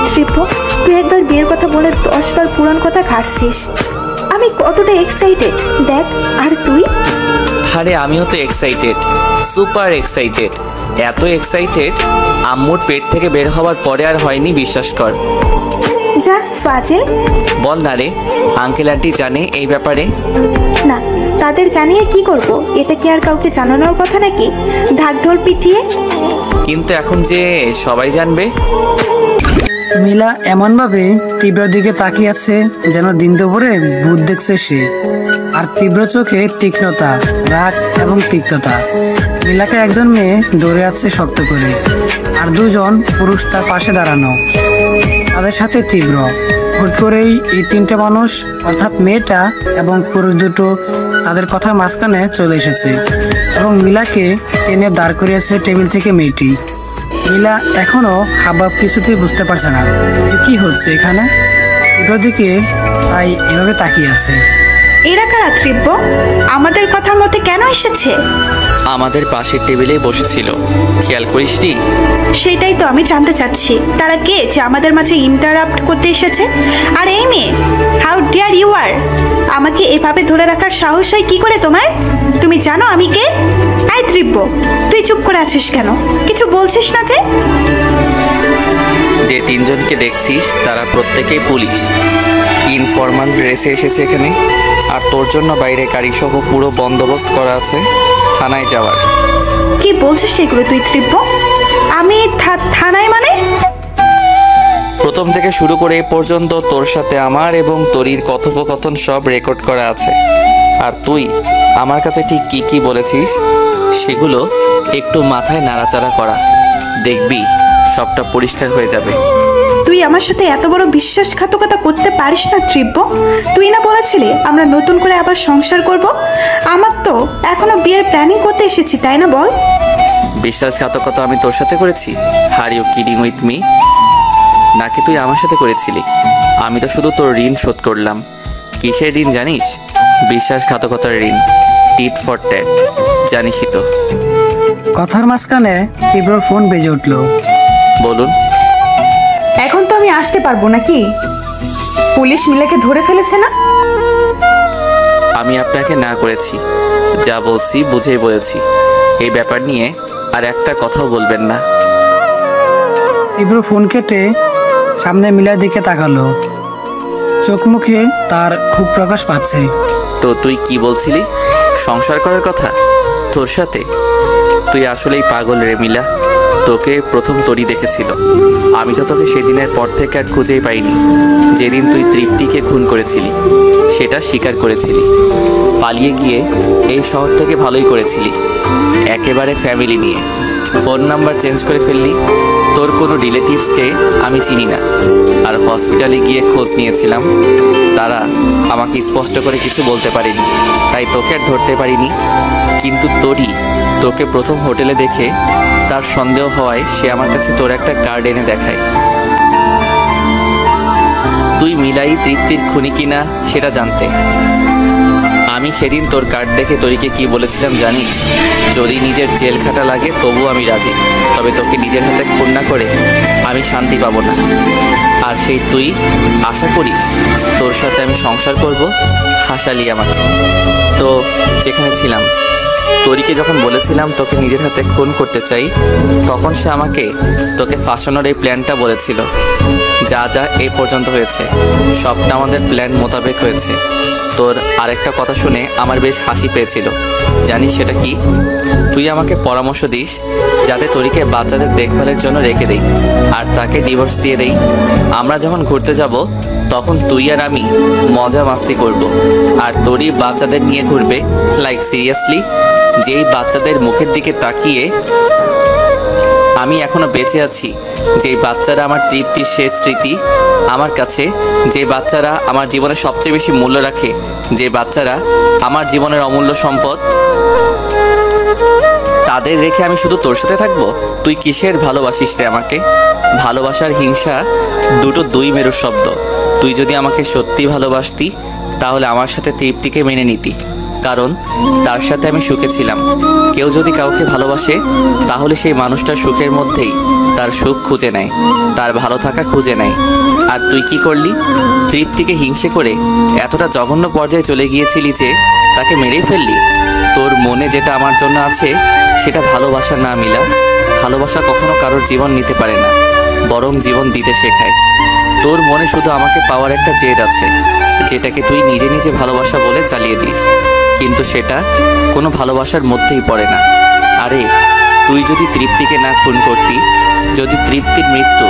ত্রিব্য, তুই একবার বিয়ের কথা বলে 10 বার পুরান কথা ঘাটছিস। আমি কতটা এক্সাইটেড দেখ। আর তুই? আরে আমিও তো এক্সাইটেড, সুপার এক্সাইটেড। এত এক্সাইটেড আম্মুর পেট থেকে বের হওয়ার পরে আর হয়নি, বিশ্বাস কর। যা ফাজিল। বল না রে, আঙ্কেল আন্টি জানে এই ব্যাপারে? না, তাদের জানিয়ে কি করব? এটা কি আর কাউকে জানানোর কথা নাকি, ঢাকঢোল পিটিয়ে? কিন্তু এখন যে সবাই জানবে। মিলা এমনভাবে তীব্র দিকে তাকিয়ে আছে যেন দিন দুপুরে ভূত দেখছে সে। আর তীব্র চোখে তীক্ষ্ণতা, রাগ এবং তিক্ততা। মিলাকে একজন মেয়ে ধরে আছে শক্ত করে, আর দুজন পুরুষ তার পাশে দাঁড়ানো, তাদের সাথে তীব্র। হুট করেই এই তিনটে মানুষ, অর্থাৎ মেয়েটা এবং পুরুষ দুটো, তাদের কথার মাঝখানে চলে এসেছে এবং মিলাকে টেনে দাঁড় করিয়েছে টেবিল থেকে মেয়েটি। মিলা এখনো হাবভাব কিছুতেই বুঝতে পারছে না যে কি হচ্ছে এখানে। এটার দিকে তাই এভাবে তাকিয়ে আছে। এরা কারা তীব্র? আমাদের কথার মধ্যে কেন এসেছে? আমাদের পাশের টেবিলে বসেছিল, খেয়াল করিসনি? সেটাই তো আমি জানতে চাচ্ছি, তারা কে যে আমাদের মাঝে ইন্টারাপ্ট করতে এসেছে? আর এই মেয়ে, হাউ ডিয়ার ইউ আর! আমাকে এভাবে ধরে রাখার সাহস হয় কি করে তোমার? তুমি জানো আমি কে? এই তীব্র, তুই চুপ করে আছিস কেন? কিছু বলছিস না যে? যে তিনজনকে দেখছিস তারা প্রত্যেকেই পুলিশ, ইনফরমাল ড্রেসে এসেছে এখানে। আর তোর জন্য বাইরে গাড়ি সহ পুরো বন্দোবস্ত করা আছে থানায় যাওয়ার। কি বলছিস সেগুলো তুই তীব্র? আমি থানায় মানে? প্রথম থেকে শুরু করে এ পর্যন্ত তোর সাথে আমার এবং তোরির কথোপকথন সব রেকর্ড করা আছে। আর তুই আমার কাছে ঠিক কি কি বলেছিস সেগুলো একটু মাথায় নাড়াচাড়া করা, দেখবি সবটা পরিষ্কার হয়ে যাবে। তুই আমার সাথে এত বড় বিশ্বাসঘাতকতা করতে পারিস না তীব্র। তুই না বলেছিলি আমরা নতুন করে আবার সংসার করব? আমার তো এখনো বিয়ের প্ল্যানিং করতে এসেছি, তাই না বল? বিশ্বাসঘাতকতা আমি তোর সাথে করেছি? Are you kidding with me? নাকি তুই আমার সাথে করেছিলি? আমি তো শুধু তোর ঋণ শোধ করলাম। কিসের ঋণ জানিস? বিশ্বাসঘাতকতার ঋণ, টিট ফর ট্যাট, জানিসই তো। কথার মাঝখানে তীব্রর ফোন বেজে উঠল। বলুন। এখন তো আমি আসতে পারবো নাকি? পুলিশ মিলাকে ধরে ফেলেছে না? আমি আপনাকে না করেছি, যা বলছি বুঝেই বলেছি। এই ব্যাপার নিয়ে আর একটা কথাও বলবেন না। তীব্র ফোন কেটে সামনে মিলার দিকে তাকালো। চোখ মুখে তার খুব প্রকাশ পাচ্ছে। তো তুই কি বলছিলি? সংসার করার কথা তোর সাথে? তুই আসলেই পাগল রে মিলা। তোকে প্রথম তোরই দেখেছিল। আমি তো তোকে সেদিনের পর থেকে আর খুঁজেই পাইনি। যেদিন তুই তৃপ্তিকে খুন করেছিলি সেটা স্বীকার করেছিলি। পালিয়ে গিয়ে এই শহর থেকে ভালোই করেছিলি, একেবারে ফ্যামিলি নিয়ে। ফোন নাম্বার চেঞ্জ করে ফেললি। তোর কোনো রিলেটিভসকে আমি চিনি না। আর হসপিটালে গিয়ে খোঁজ নিয়েছিলাম, তারা আমাকে স্পষ্ট করে কিছু বলতে পারেনি, তাই তোকে আর ধরতে পারিনি। কিন্তু তোকে প্রথম হোটেলে দেখে তার সন্দেহ হওয়ায় সে আমার কাছে তোর একটা কার্ড এনে দেখায়। তুই মিলাই তৃপ্তির খুনি কিনা সেটা জানতে। আমি সেদিন তোর কার্ড দেখে তোরিকে কি বলেছিলাম জানিস? যদি নিজের জেল খাটা লাগে তবু আমি রাজি, তবে তোকে নিজের হাতে খুন না করে আমি শান্তি পাবো না। আর সেই তুই আশা করিস তোর সাথে আমি সংসার করব? হাসালি আমাকে। তো যেখানে ছিলাম, তোরিকে যখন বলেছিলাম তোকে নিজের হাতে খুন করতে চাই, তখন সে আমাকে তোকে ফাঁসানোর এই প্ল্যানটা বলেছিল। যা যা এই পর্যন্ত হয়েছে সবটা আমাদের প্ল্যান মোতাবেক হয়েছে। তোর আরেকটা কথা শুনে আমার বেশ হাসি পেয়েছিল, জানিস সেটা কি? তুই আমাকে পরামর্শ দিস যাতে তোরিকে বাচ্চাদের দেখভালের জন্য রেখে দেই আর তাকে ডিভোর্স দিয়ে দেই। আমরা যখন ঘুরতে যাব তখন তুই আর আমি মজা মাস্তি করব, আর তোরই বাচ্চাদের নিয়ে ঘুরবে। লাইক সিরিয়াসলি, যেই বাচ্চাদের মুখের দিকে তাকিয়ে আমি এখনো বেঁচে আছি, যেই বাচ্চারা আমার তৃপ্তির শেষ স্মৃতি আমার কাছে, যে বাচ্চারা আমার জীবনে সবচেয়ে বেশি মূল্য রাখে, যে বাচ্চারা আমার জীবনের অমূল্য সম্পদ, তাদের রেখে আমি শুধু তোর সাথে থাকবো? তুই কিসের ভালোবাসিস রে আমাকে? ভালোবাসার হিংসা দুটো দুই মেরুর শব্দ। তুই যদি আমাকে সত্যি ভালোবাসতি তাহলে আমার সাথে তৃপ্তিকে মেনে নিতি, কারণ তার সাথে আমি সুখে ছিলাম। কেউ যদি কাউকে ভালোবাসে তাহলে সেই মানুষটার সুখের মধ্যেই তার সুখ খুঁজে নেয়, তার ভালো থাকা খুঁজে নেয়। আর তুই কি করলি? তৃপ্তিকে হিংসে করে এতটা জঘন্য পর্যায়ে চলে গিয়েছিলি যে তাকে মেরেই ফেললি। তোর মনে যেটা আমার জন্য আছে সেটা ভালোবাসা না মিলা। ভালোবাসা কখনো কারোর জীবন নিতে পারে না, বরং জীবন দিতে শেখায়। তোর মনে শুধু আমাকে পাওয়ার একটা জেদ আছে, যেটাকে তুই নিজে নিজে ভালোবাসা বলে চালিয়ে দিস, কিন্তু সেটা কোনো ভালোবাসার মধ্যেই পড়ে না। আরে তুই যদি তৃপ্তিকে না খুন করতি, যদি তৃপ্তির মৃত্যু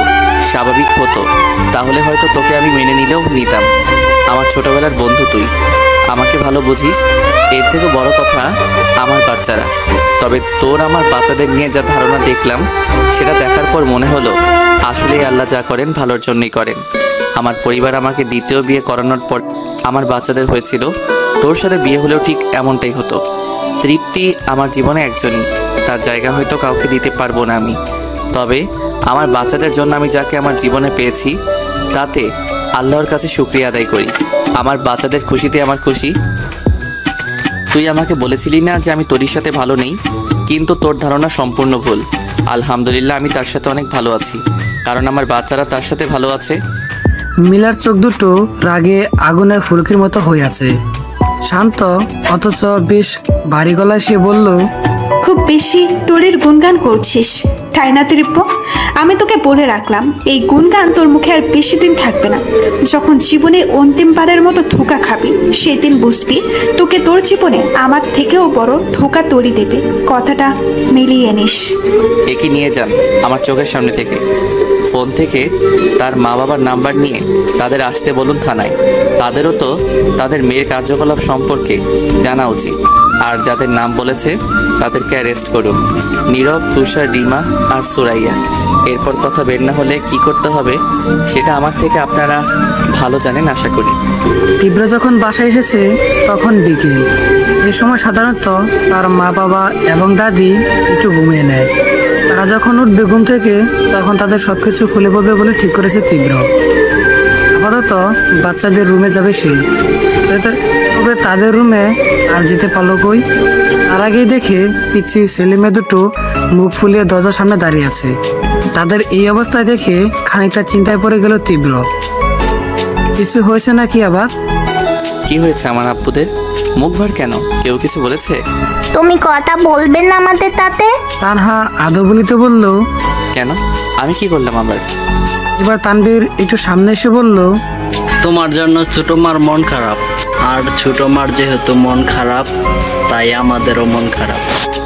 স্বাভাবিক হতো, তাহলে হয়তো তোকে আমি মেনে নিলেও নিতাম। আমার ছোটবেলার বন্ধু তুই, আমাকে ভালো বুঝিস। এর থেকে বড় কথা আমার বাচ্চারা। তবে তোর আমার বাচ্চাদের নিয়ে যা ধারণা দেখলাম, সেটা দেখার পর মনে হলো আসলেই আল্লাহ যা করেন ভালোর জন্যই করেন। আমার পরিবার আমাকে দ্বিতীয় বিয়ে করানোর পর আমার বাচ্চাদের হয়েছিল, তোর সাথে বিয়ে হলেও ঠিক এমনটাই হতো। তৃপ্তি আমার জীবনে একজনই, তার জায়গা হয়তো কাউকে দিতে পারবো না আমি। তবে আমার বাচ্চাদের জন্য আমি যাকে আমার জীবনে পেয়েছি, তাতে আল্লাহর কাছে শুকরিয়া আদায় করি। আমার বাচ্চাদের খুশিতে আমার খুশি। তুই আমাকে বলেছিলি না যে আমি তোর সাথে ভালো নেই, কিন্তু তোর ধারণা সম্পূর্ণ ভুল। আলহামদুলিল্লাহ আমি তার সাথে অনেক ভালো আছি, কারণ আমার বাচ্চারা তার সাথে ভালো আছে। মিলার চোখ দুটো রাগে আগুনের ফুলকির মতো হয়ে আছে। শান্ত অথচ বেশ ভারী গলায় সে বলল, খুব বেশি তোরের গুণগান করছিস, তাই না ত্রিপ্য? আমি তোকে বলে রাখলাম, এই গুণগান তোর মুখে আর বেশি দিন থাকবে না। যখন জীবনে অন্তিমবারের মতো ধোঁকা খাবি, সেদিন বুঝবি তোকে তোর জীবনে আমার থেকেও বড় ধোঁকা তৈরি দেবে। কথাটা মিলিয়ে নিস। একে নিয়ে যান আমার চোখের সামনে থেকে। ফোন থেকে তার মা বাবার নাম্বার নিয়ে তাদের আসতে বলুন থানায়। তাদেরও তো তাদের মেয়ের কার্যকলাপ সম্পর্কে জানা উচিত। আর যাদের নাম বলেছে তাদেরকে অ্যারেস্ট করুন। নীরব, তুষার, রিমা আর সুরাইয়া। এরপর কথা বের না হলে কি করতে হবে সেটা আমার থেকে আপনারা ভালো জানেন আশা করি। তীব্র যখন বাসায় এসেছে তখন বিকেল। এ সময় সাধারণত তার মা বাবা এবং দাদি একটু ঘুমিয়ে নেয়। তারা যখন উঠবে ঘুম থেকে তখন তাদের সবকিছু খুলে বলবে বলে ঠিক করেছে তীব্র। আপাতত বাচ্চাদের রুমে যাবে সে। তবে তাদের রুমে আর যেতে পারলো কই? তার আগেই দেখে পিচ্ছি ছেলে মেয়ে দুটো মুখ ফুলিয়ে দরজার সামনে দাঁড়িয়ে আছে। তাদের এই অবস্থায় দেখে খানিকটা চিন্তায় পড়ে গেল তীব্র। কিছু হয়েছে নাকি আবার? কি হয়েছে আমার আব্বুদের? মুখ ভার কেন? কেউ কিছু বলেছে? তুমি কথা বলবেন না আমাদের তাতে? তানহা আদৌ বলিতে বলল, কেন? আমি কি করলাম আবার? এবার তানভীর একটু সামনে এসে বলল, তোমার জন্য ছোট মার মন খারাপ, আর ছোট মার যেহেতু মন খারাপ, তাই আমাদেরও মন খারাপ।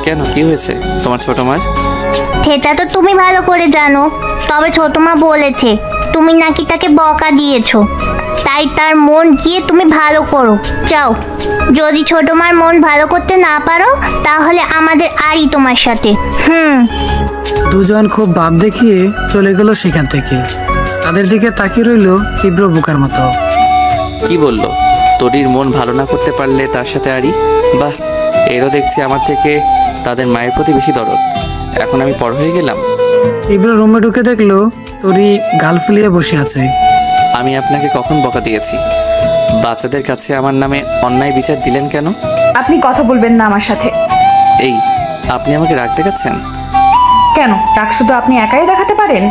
কেন, কি হয়েছে তোমার ছোট মার? সেটা তো তুমি ভালো করে জানো। তবে ছোট মা বলেছে তুমি নাকি তাকে বকা দিয়েছো, তাই তার মন গিয়ে তুমি ভালো করো। যাও, যদি ছোট মার মন ভালো করতে না পারো তাহলে আমাদের আরই তোমার সাথে। দুজন খুব ভাব দেখিয়ে চলে গেল সেখান থেকে। তাদের দিকে তাকিয়ে রইল তীব্র বোকার মতো। কি বললো? তোরির মন ভালো না করতে পারলে তার সাথে আরি? বাহ, এরও দেখছি আমার থেকে তাদের মায়ের প্রতি বেশি দরদ। এখন আমি পর হয়ে গেলাম। তীব্র রুমে ঢুকে দেখলো তোরি গাল ফুলিয়ে বসে আছে। আমি আপনাকে কখন বকা দিয়েছি? বাচ্চাদের কাছে আমার নামে অন্যায় বিচার দিলেন কেন? আপনি কথা বলবেন না আমার সাথে। এই, আপনি আমাকে রাগ দেখাচ্ছেন কেন? রাগ শুধু আপনি একাই দেখাতে পারেন?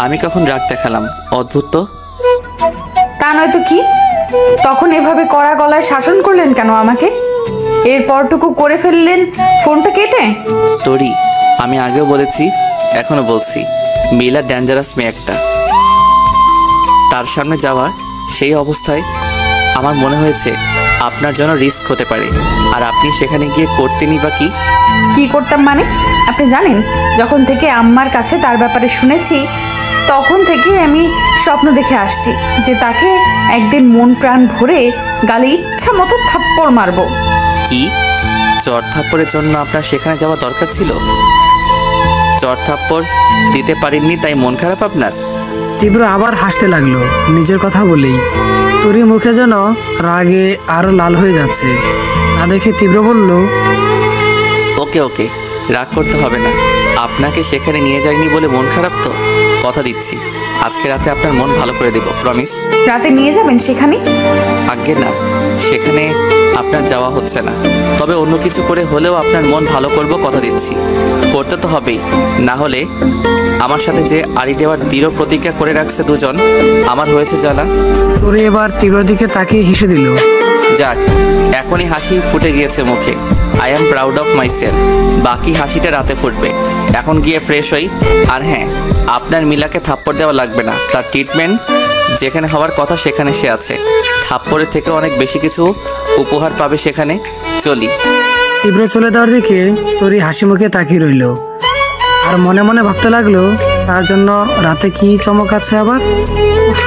আমি কখন রাগ দেখালাম? অদ্ভুত তো। তা নয়তো কি? তখন এভাবে কড়া গলায় শাসন করলেন কেন আমাকে? এরপরটুকু করে ফেললেন ফোনটা কেটে। তোরি, আমি আগেও বলেছি, এখনো বলছি, মিলা ডেঞ্জারাস মেয়ে একটা। তার সামনে যাওয়া সেই অবস্থায় আমার মনে হয়েছে আপনার জন্য রিস্ক হতে পারে। আর আপনি সেখানে গিয়ে করতেনই বা কি? কি করতাম মানে? আপনি জানেন, যখন থেকে আম্মার কাছে তার ব্যাপারে শুনেছি তখন থেকে আমি স্বপ্ন দেখে আসছি যে তাকে একদিন মন প্রাণ ভরে গালে ইচ্ছা মতো থাপ্পড় মারবো। কি? চর থাপ্পড়ের জন্য আপনার সেখানে যাওয়া দরকার ছিল? চর থাপ্পড় দিতে পারেননি তাই মন খারাপ আপনার? তীব্র আবার হাসতে লাগলো নিজের কথা বলেই। তোরি মুখে যেন রাগে আরো লাল হয়ে যাচ্ছে। তা দেখে তীব্র বলল, ওকে ওকে, রাগ করতে হবে না। আপনাকে সেখানে নিয়ে যাইনি বলে মন খারাপ তো? কথা দিচ্ছি আজকে রাতে আপনার মন ভালো করে দেব, প্রমিস। রাতে নিয়ে যাবেন সেখানে? আগে না, সেখানে আপনার যাওয়া হচ্ছে না। তবে অন্য কিছু করে হলেও আপনার মন ভালো করব, কথা দিচ্ছি। করতে তো হবেই, না হলে আমার সাথে যে আড়ি দেওয়ার দৃঢ় প্রতিজ্ঞা করে রাখছে দুজন, আমার হয়েছে জ্বালা। তোরি এবার তীব্র দিকে তাকিয়ে হেসে দিল। যাক, এখনই হাসি ফুটে গিয়েছে মুখে। I am proud of my self. বাকি হাসিটা রাতে ফুটবে। এখন গিয়ে ফ্রেশ হই। আর হ্যাঁ, আপনার মিলাকে থাপ্পড় দেওয়া লাগবে না, তার ট্রিটমেন্ট যেখানে হওয়ার কথা সেখানে সে আছে। থাপ্পড়ের থেকে অনেক বেশি কিছু উপহার পাবে সেখানে। চলি। তীব্র চলে যাওয়ার দিকে তরি হাসি মুখে তাকিয়ে রইল, আর মনে মনে ভাবতে লাগলো তার জন্য রাতে কি চমক আছে আবার। উফ,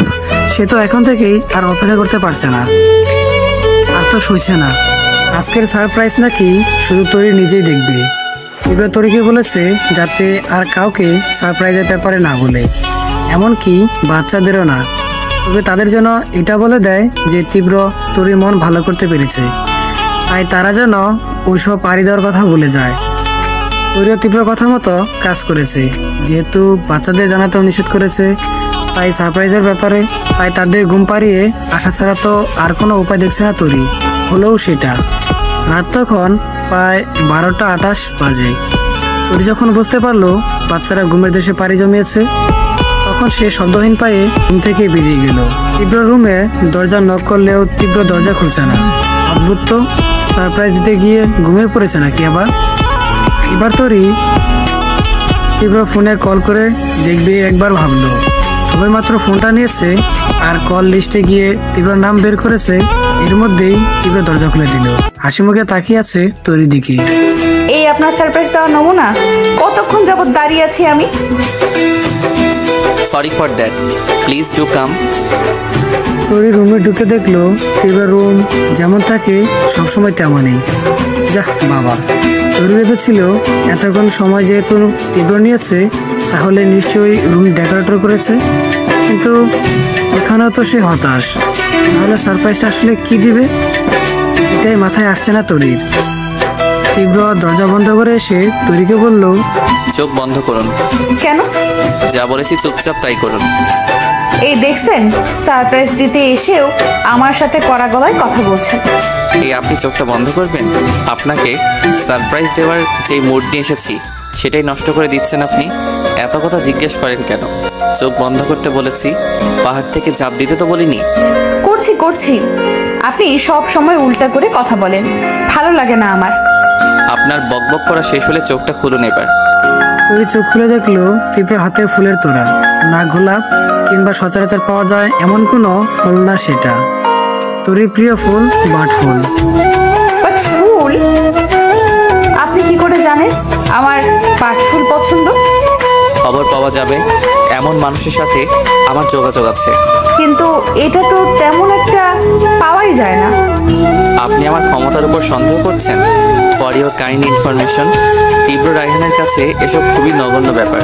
সে তো এখন থেকেই আর অপেক্ষা করতে পারছে না, আর তো সইছে না। আজকের সারপ্রাইজ নাকি শুধু তরি নিজেই দেখবে। তীব্র তরিকে বলেছে যাতে আর কাউকে সারপ্রাইজের ব্যাপারে না বলে, এমনকি বাচ্চাদেরও না। তবে তাদের যেন এটা বলে দেয় যে তীব্র তরির মন ভালো করতে পেরেছে, তাই তারা যেন ওইসব পাড়ি দেওয়ার কথা বলে যায়। তরিও তীব্র কথা মতো কাজ করেছে, যেহেতু বাচ্চাদের জানাতেও নিষেধ করেছে, তাই সারপ্রাইজের ব্যাপারে তাই তাদের ঘুম পাড়িয়ে আসা ছাড়া তো আর কোনো উপায় দেখছে না তরি। হলেও সেটা রাত তখন প্রায় 12টা 28 বাজে। তরি যখন বুঝতে পারলো বাচ্চারা ঘুমের দেশে পাড়ি জমিয়েছে, তখন সে শব্দহীন পায়ে রুম থেকে বেরিয়ে গেল। তীব্র রুমে দরজা নক করলেও তীব্র দরজা খুলছে না। অদ্ভুত তো, সারপ্রাইজ দিতে গিয়ে ঘুমিয়ে পড়েছে নাকি আবার। এবার তরি তীব্র ফোনে কল করে দেখবে একবার ভাবলো। সবাই মাত্র ফোনটা নিয়েছে আর কল লিস্টে গিয়ে তীব্র নাম বের করেছে। এর মধ্যেই তীব্র দরজা খুলে দিল, হাসি মুখে তাকিয়ে আছে তরির দিকে। এই আপনার সারপ্রাইজ দেওয়ার নমুনা। কতক্ষণ যাবত দাঁড়িয়ে আছি আমি। Sorry for that, please do come. তরি রুমে ঢুকে দেখলো তীব্র রুম যেমন থাকে সবসময় তেমনই। যাহ বাবা, তরি ভেবেছিল এতক্ষণ সময় যেহেতু তীব্র নিয়েছে তাহলে নিশ্চয়ই রুম ডেকোরেটর করেছে, কিন্তু এখানেও তো সে হতাশ। তাহলে সারপ্রাইজটা আসলে কি দিবে, এটাই মাথায় আসছে না তরির। তীব্র দরজা বন্ধ করে এসে তরিকে বলল, চোখ বন্ধ করুন। কেন? যা বলেছি চুপচাপ তাই করুন। এই দেখছেন, সারপ্রাইজ দিতে এসেও আমার সাথে কড়া গলায় কথা বলছেন। এই আপনি চোখটা বন্ধ করবেন? আপনাকে সারপ্রাইজ দেওয়ার যে মুড নিয়ে এসেছি সেটাই নষ্ট করে দিচ্ছেন আপনি। এত কথা জিজ্ঞেস করেন কেন? চোখ বন্ধ করতে বলেছি, পাহাড় থেকে ঝাঁপ দিতে তো বলিনি। করছি। আপনি সব সময় উল্টা করে কথা বলেন, ভালো লাগে না আমার। আপনার বকবক করা শেষ হলে চোখটা খুলুন এবার। তরি চোখ খুলে দেখলো তীব্র হাতে ফুলের তোড়া, না গোলাপ কিংবা সচরাচর পাওয়া যায় এমন কোনো ফুল না সেটা। তরির প্রিয় ফুল বাট ফুল। বাট ফুল? আপনি কি করে জানেন আমার পাট ফুল পছন্দ? খবর পাওয়া যাবে এমন মানুষের সাথে আমার যোগাযোগ আছে। কিন্তু এটা তো তেমন একটা পাওয়াই যায় না। আপনি আমার ক্ষমতার উপর সন্দেহ করছেন? ফর ইউর কাইন্ড ইনফরমেশন, তীব্র রায়হানের কাছে এসব খুবই নগণ্য ব্যাপার।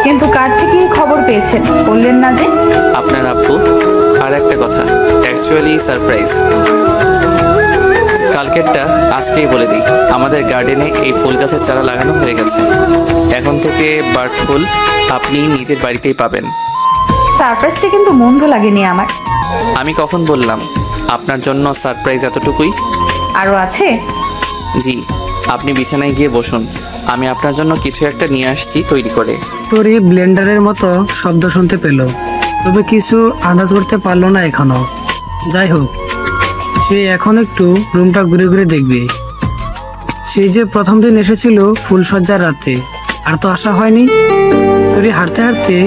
কিন্তু কার থেকে এই খবর পেয়েছেন বললেন না যে? আপনার আব্বু। আর একটা কথা, অ্যাকচুয়ালি সারপ্রাইজ। কালকেরটা আজকেই বলে দিই, আমাদের গার্ডেনে এই ফুল গাছের চারা লাগানো হয়ে গেছে। এখন থেকে বার্ড ফুল আপনি নিজের বাড়িতেই পাবেন। সারপ্রাইজটা কিন্তু মন্দ লাগেনি আমার। আমি কখন বললাম আপনার জন্য সারপ্রাইজ এতটুকুই? আরো আছে? জি, আপনি বিছানায় গিয়ে বসুন, আমি আপনার জন্য কিছু একটা নিয়ে আসছি তৈরি করে। তরি ব্লেন্ডারের মতো শব্দ শুনতে পেল, তবে কিছু আন্দাজ করতে পারলো না এখনো। যাই হোক, সে এখন একটু রুমটা ঘুরে ঘুরে দেখবে। সেই যে প্রথম দিন এসেছিল ফুলসজ্জার রাতে, আর তো আসা হয়নি। তরি হাঁটতে হাঁটতে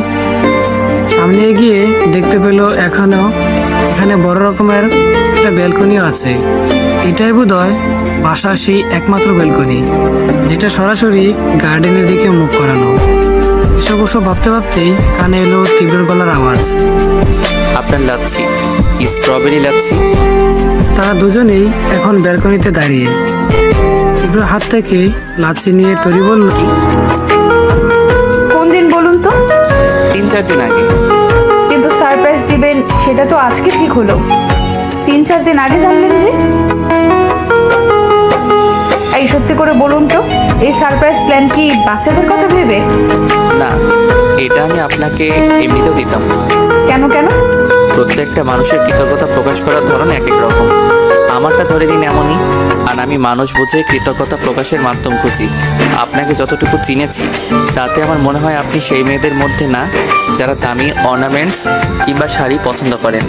সামনে এগিয়ে দেখতে পেল এখানে বড় রকমের একটা ব্যালকনিও আছে। এটাই বোধহয় বাসার সেই একমাত্র ব্যালকনি যেটা সরাসরি গার্ডেনের দিকে মুখ করানো। এসব ভাবতে ভাবতেই কানে এলো তীব্র গলার আওয়াজ, আপনার লাচ্ছি, স্ট্রবেরি লাচ্ছি। তারা দুজনেই এখন ব্যালকনিতে দাঁড়িয়ে। তীব্র হাত থেকে লাচ্ছি নিয়ে তরি বলল, কি? কোন দিন বলুন তো? 3-4 দিন আগে। কিন্তু সারপ্রাইজ দিবেন সেটা তো আজকে ঠিক হলো, 3-4 দিন আগে জানলেন যে? এই সত্যি করে বলুন তো, এই সারপ্রাইজ প্ল্যান কি বাচ্চাদের কথা ভেবে? না, এটা আমি আপনাকে এমনিতেও দিতাম। কেন? প্রত্যেকটা মানুষের কৃতজ্ঞতা প্রকাশ করার ধরন এক এক রকম। আমারটা ধরে নিন এমনই, আর আমি মানুষ বুঝে কৃতজ্ঞতা প্রকাশের মাধ্যম খুঁজি। আপনাকে যতটুকু চিনেছি তাতে আমার মনে হয় আপনি সেই মেয়েদের মধ্যে না যারা দামি অর্নামেন্টস কিংবা শাড়ি পছন্দ করেন,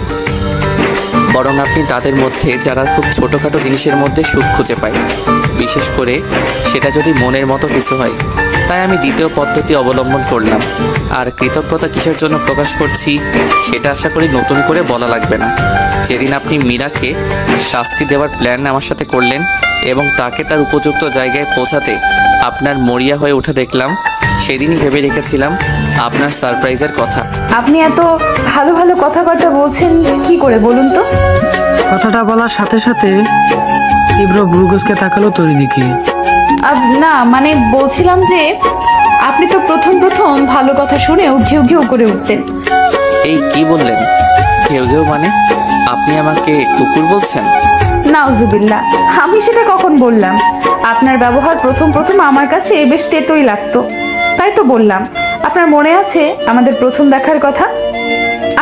বরং আপনি তাদের মধ্যে যারা খুব ছোটোখাটো জিনিসের মধ্যে সুখ খুঁজে পায়, বিশেষ করে সেটা যদি মনের মতো কিছু হয়। তাই আমি দ্বিতীয় পদ্ধতি অবলম্বন করলাম। আর কৃতজ্ঞতা কিসের জন্য প্রকাশ করছি সেটা আশা করি নতুন করে বলা লাগবে না। যেদিন আপনি মীরাকে শাস্তি দেওয়ার প্ল্যান আমার সাথে করলেন এবং তাকে তার উপযুক্ত জায়গায় পৌঁছাতে আপনার মরিয়া হয়ে ওঠা দেখলাম, সেদিনই ভেবে রেখেছিলাম আপনার সারপ্রাইজের কথা। আপনি এত ভালো ভালো কথাবার্তা বলছেন কি করে বলুন তো? কথাটা বলার সাথে সাথে তীব্র ভ্রুকুচকে তাকালো তরির দিকে। না মানে বলছিলাম যে আপনি তো প্রথম প্রথম ভালো কথা শুনেও ঘেউ ঘেউ করে উঠতেন। এই কি বললেন? ঘেউ ঘেউ মানে? আপনি আমাকে কুকুর বলছেন? নাউজুবিল্লাহ, আমি সেটা কখন বললাম? আপনার ব্যবহার প্রথম প্রথম আমার কাছে বেশ তেতোই লাগতো, তাই তো বললাম। আপনার মনে আছে আমাদের প্রথম দেখার কথা?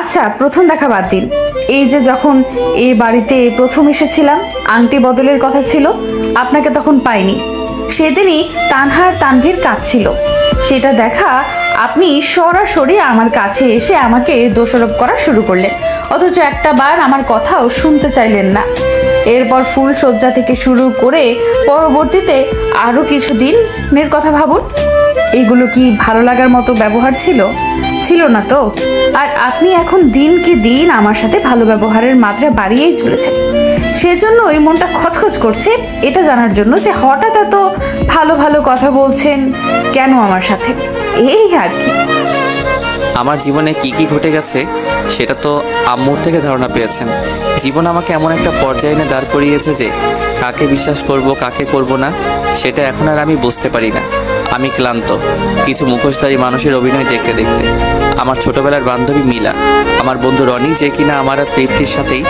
আচ্ছা, প্রথম দেখা বাদ দিন, এই যে যখন এই বাড়িতে প্রথম এসেছিলাম, আংটি বদলের কথা ছিল, আপনাকে তখন পাইনি। সেদিনই তানহার তানভীর কাঁদছিল, সেটা দেখা আপনি সরাসরি আমার কাছে এসে আমাকে দোষারোপ করা শুরু করলেন, অথচ একটা বার আমার কথাও শুনতে চাইলেন না। এরপর ফুল সজ্জা থেকে শুরু করে পরবর্তীতে আরও কিছু দিনের কথা ভাবুন। এগুলো কি ভালো লাগার মতো ব্যবহার ছিল? ছিল না তো। আর আপনি এখন দিনকে দিন আমার সাথে ভালো ব্যবহারের মাত্রা বাড়িয়েই চলেছেন। সেজন্য এই মনটা খচখচ করছে এটা জানার জন্য যে হঠাৎ এত ভালো ভালো কথা বলছেন কেন আমার সাথে, এই আর কি। আমার জীবনে কি কি ঘটে গেছে সেটা তো আম্মুর থেকে ধারণা পেয়েছেন। জীবন আমাকে এমন একটা পর্যায়ে এনে দাঁড় করিয়েছে যে কাকে বিশ্বাস করব কাকে করব না সেটা এখন আর আমি বুঝতে পারি না। আমি ক্লান্ত কিছু মুখোশধারী মানুষের অভিনয় দেখতে দেখতে। আমার ছোটবেলার বান্ধবী মিলা, আমার বন্ধু রনি যে কিনা আমার আর তৃপ্তির সাথেই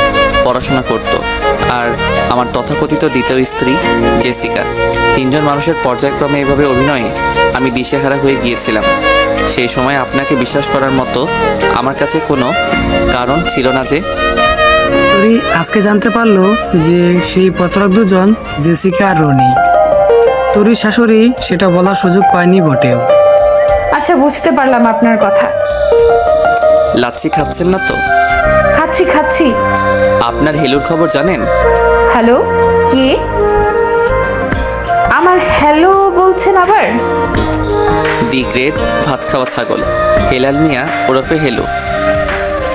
পড়াশোনা করত, আর আমার তথাকথিত দ্বিতীয় স্ত্রী জেসিকা, তিনজন মানুষের পর্যায়ক্রমে এভাবে অভিনয়ে আমি দিশেহারা হয়ে গিয়েছিলাম। সেই সময় আপনাকে বিশ্বাস করার মতো আমার কাছে কোনো কারণ ছিল না। যে তরি আজকে জানতে পারলো যে সেই প্রতারক দুজন জেসিকা আর রনি। তরির শাশুড়ি সেটা বলার সুযোগ পায়নি বটেও। আচ্ছা, বুঝতে পারলাম আপনার কথা। লাচ্ছি খাচ্ছেন না তো? খাচ্ছি খাচ্ছি। আপনার হেলুর খবর জানেন? হ্যালো, কে? আমার হ্যালো বলছেন আবার? দি গ্রেট ভাত খাওয়া ছাগল হেলাল মিয়া ওরফে হেলু।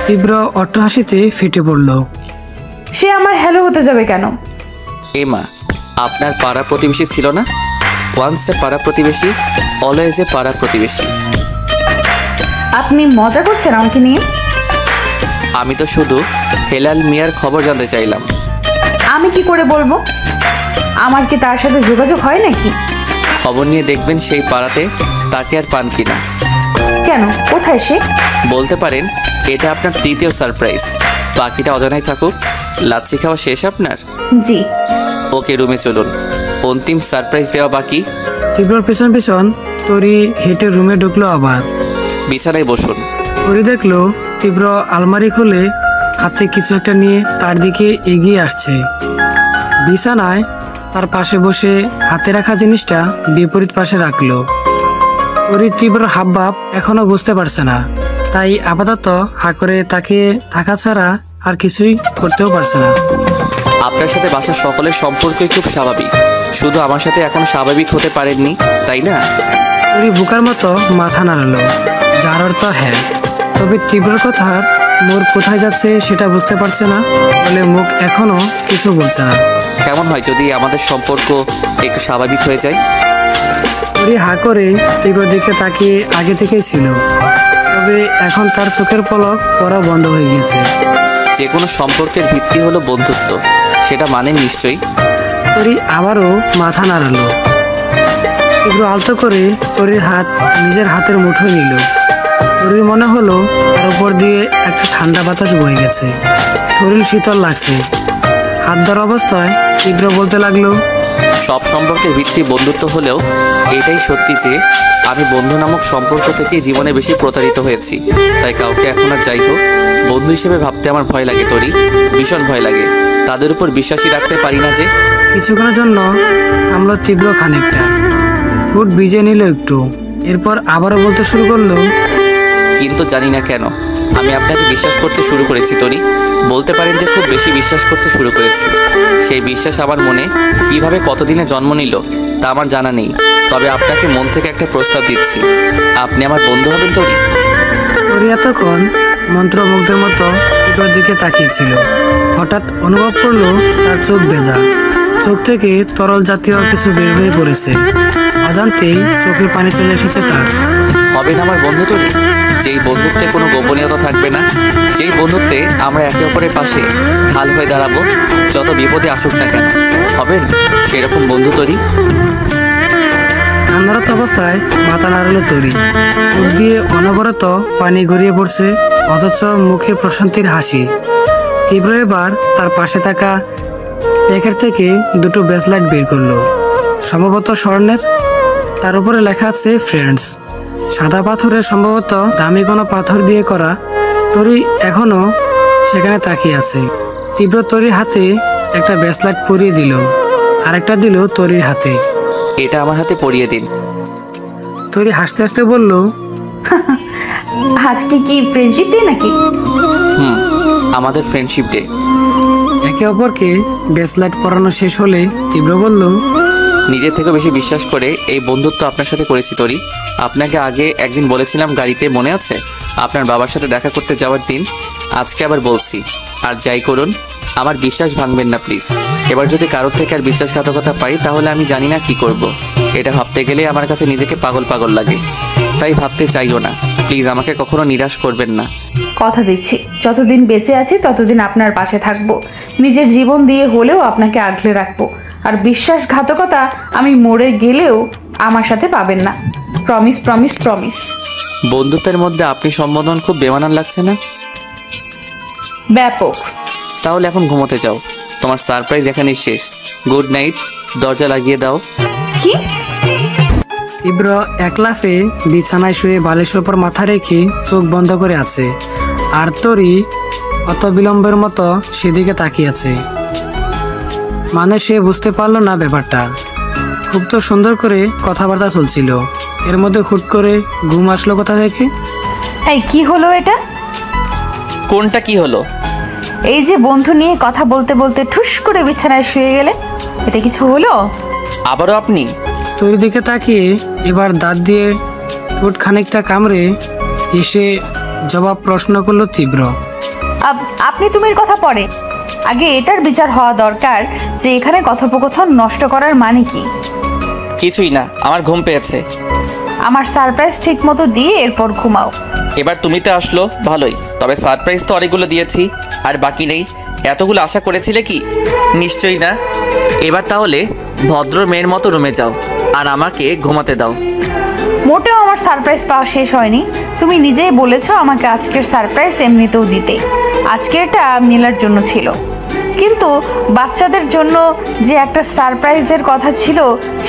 তীব্র অট্টহাসিতে ফেটে পড়ল। সে আমার হ্যালো হতে যাবে কেন? এমা, আপনার পাড়া প্রতিবেশী ছিল না? ওয়ান্স এ পাড়া প্রতিবেশী অলওয়েজ এ পাড়া প্রতিবেশী। আপনি মজা করছেন আমাকে নিয়ে? আমি তো শুধু হেলাল মিয়ার খবর জানতে চাইলাম। আমি কি করে বলবো? আমার কি তার সাথে যোগাযোগ হয় নাকি? খবর নিয়ে দেখবেন সেই পাড়াতে তাকে আর পান কিনা। কেন, কোথায় সে? বলতে পারেন এটা আপনার তৃতীয় সারপ্রাইজ। বাকিটা অজানাই থাকুক। লাচ্ছি খাওয়া শেষ আপনার? জি। ওকে, রুমে চলুন, অন্তিম সারপ্রাইজ দেওয়া বাকি। তীব্রর পেছন পেছন তরি হেঁটে রুমে ঢুকলো। আবার বিছানায় বসুন। তরি দেখলো তীব্র আলমারি খুলে হাতে কিছু একটা নিয়ে তার দিকে এগিয়ে আসছে। বিছানায় তার পাশে বসে হাতে রাখা জিনিসটা বিপরীত পাশে রাখলো। তরির তীব্র হাবভাব এখনো বুঝতে পারছে না, তাই আপাতত হা করে তাকে থাকা ছাড়া আর কিছুই করতেও পারছে না। আপনার সাথে বাসার সকলের সম্পর্কই খুব স্বাভাবিক, শুধু আমার সাথে এখন স্বাভাবিক হতে পারেননি, তাই না? তরি বুকার মতো মাথা নাড়ালো, যার অর্থ হ্যাঁ। তবে তীব্র কথার মোর কোথায় যাচ্ছে সেটা বুঝতে পারছে না বলে মুখ এখনো কিছু বলছে না। কেমন হয় যদি আমাদের সম্পর্ক একটু স্বাভাবিক হয়ে যায়? তরি হা করে তীব্র দিকে তাকিয়ে আগে থেকেই ছিল, তবে এখন তার চোখের পলক পড়া বন্ধ হয়ে গেছে। যে কোনো সম্পর্কের ভিত্তি হলো বন্ধুত্ব, সেটা মানেন নিশ্চয়ই? তরি আবারও মাথা নাড়ালো। তীব্র আলতো করে তরির হাত নিজের হাতের মুঠোয় নিল। তরির মনে হলো তার উপর দিয়ে একটা ঠান্ডা বাতাস বয়ে গেছে, শরীর শীতল লাগছে। হাত ধরা অবস্থায় তীব্র বলতে লাগলো, সব সম্পর্কের ভিত্তি বন্ধুত্ব হলেও এটাই সত্যি যে আমি বন্ধু নামক সম্পর্ক থেকে জীবনে বেশি প্রতারিত হয়েছি। তাই কাউকে এখন আর যাই হোক বন্ধু হিসেবে ভাবতে আমার ভয় লাগে তরি, ভীষণ ভয় লাগে। তাদের উপর বিশ্বাসই রাখতে পারি না। যে কিছুক্ষণের জন্য থামলো তীব্র খানিকটা, ঠোঁট ভিজে নিল একটু, এরপর আবারও বলতে শুরু করলো, কিন্তু জানি না কেন আমি আপনাকে বিশ্বাস করতে শুরু করেছি তরি। বলতে পারেন যে খুব বেশি বিশ্বাস করতে শুরু করেছি। সেই বিশ্বাস আমার মনে কিভাবে কতদিনে জন্ম নিল তা আমার জানা নেই, তবে আপনাকে মন থেকে একটা প্রস্তাব দিচ্ছি, আপনি আমার বন্ধু হবেন তরি? তরি এতক্ষণ মন্ত্রমুগ্ধের মতো তীব্রর দিকে তাকিয়েছিল। হঠাৎ অনুভব করলো তার চোখ ভেজা, চোখ থেকে তরল জাতীয় কিছু বের হয়ে পড়েছে। অজান্তেই চোখের পানি চলে এসেছে তার। হবেন আমার বন্ধু তরি? যেই বন্ধুত্বে কোনো গোপনীয়তা থাকবে না, যেই বন্ধুত্বে আমরা একে অপরের পাশে ঢাল হয়ে দাঁড়াবো, যত বিপদে আসুক না কেন। হবেন সেরকম বন্ধু তরি? কান্নারত অবস্থায় মাথা নাড়ল তরি, চোখ দিয়ে অনবরত পানি গড়িয়ে পড়ছে, অথচ মুখে প্রশান্তির হাসি। তীব্র এবার তার পাশে থাকা প্যাকেট থেকে দুটো ব্রেসলেট বের করলো, সম্ভবত স্বর্ণের। তার উপরে লেখা আছে ফ্রেন্ডস। সাদা পাথরের, সম্ভবত দামি কোনো পাথর দিয়ে করা। তরি এখনো সেখানে তাকিয়ে আছে। তীব্র তরির হাতে একটা ব্রেসলেট পরিয়ে দিল, আরেকটা দিল তরির হাতে। এটা আমার হাতে পরিয়ে দিন। তরি হাসতে হাসতে বলল, আজকে কি ফ্রেন্ডশিপ ডে নাকি? আমাদের ফ্রেন্ডশিপ ডে। একে অপরকে ব্রেসলেট পরানো শেষ হলে তীব্র বলল, নিজের থেকে বেশি বিশ্বাস করে এই বন্ধুত্ব আপনার সাথে করেছি তরি। আপনাকে আগে একদিন বলেছিলাম গাড়িতে, মনে আছে? আপনার বাবার সাথে দেখা করতে যাওয়ার দিন। আজকে আবার বলছি, আর যাই করুন আমার বিশ্বাস ভাঙবেন না প্লিজ। এবার যদি কারোর থেকে আর বিশ্বাসঘাতকতা পাই তাহলে আমি জানি না কি করব। এটা ভাবতে গেলে আমার কাছে নিজেকে পাগল পাগল লাগে, তাই ভাবতে চাইও না প্লিজ। আমাকে কখনো নিরাশ করবেন না। কথা দিচ্ছি, যতদিন বেঁচে আছি ততদিন আপনার পাশে থাকবো, নিজের জীবন দিয়ে হলেও আপনাকে আগলে রাখবো। আর বিশ্বাসঘাতকতা আমি মরে গেলেও আমার সাথে পাবেন না। Promise promise promise. বন্ধুত্বের মধ্যে আপনি সম্বোধন খুব বেমানান লাগছে না? ব্যাপক। তাহলে এখন ঘুমোতে যাও, তোমার সারপ্রাইজ এখানেই শেষ। Good night. দরজা লাগিয়ে দাও। কি? তীব্র এক লাফে বিছানায় শুয়ে বালিশের উপর মাথা রেখে চোখ বন্ধ করে আছে, আর তরি অত বিলম্বের মতো সেদিকে তাকিয়ে আছে। মানে সে বুঝতে পারলো না ব্যাপারটা। খুব তো সুন্দর করে কথাবার্তা চলছিল, এর মধ্যে হুট করে ঘুম আসলো কোথা থেকে? এই কি হলো এটা? কোনটা কি হলো? এই যে বন্ধু নিয়ে কথা বলতে বলতে ঠুস করে বিছানায় শুয়ে গেলে, এটা কিছু হলো? আবারও আপনি? তরির দিকে তাকিয়ে এবার দাঁত দিয়ে ঠোঁট খানিকটা কামড়ে এসে জবাব প্রশ্ন করলো তীব্র। আপনি তুমির কথা পড়ে, আগে এটার বিচার হওয়া দরকার যে এখানে কথোপকথন নষ্ট করার মানে কি। কিছুই না, আমার ঘুম পেয়েছে। আমার সারপ্রাইজ ঠিক মতো দিয়ে এরপর ঘুমাও। এবার তুমি তো আসলো ভালোই, তবে সারপ্রাইজ তো অনেকগুলো দিয়েছি, আর বাকি নেই। এতগুলো আশা করেছিলে কি? নিশ্চয়ই না। এবার তাহলে ভদ্র মেয়ের মতো রুমে যাও আর আমাকে ঘুমাতে দাও। মোটেও আমার সারপ্রাইজ পাওয়া শেষ হয়নি। তুমি নিজেই বলেছো আমাকে আজকের সারপ্রাইজ এমনিতেও দিতে। আজকেরটা মিলার জন্য ছিল, কিন্তু বাচ্চাদের জন্য যে একটা সারপ্রাইজের কথা ছিল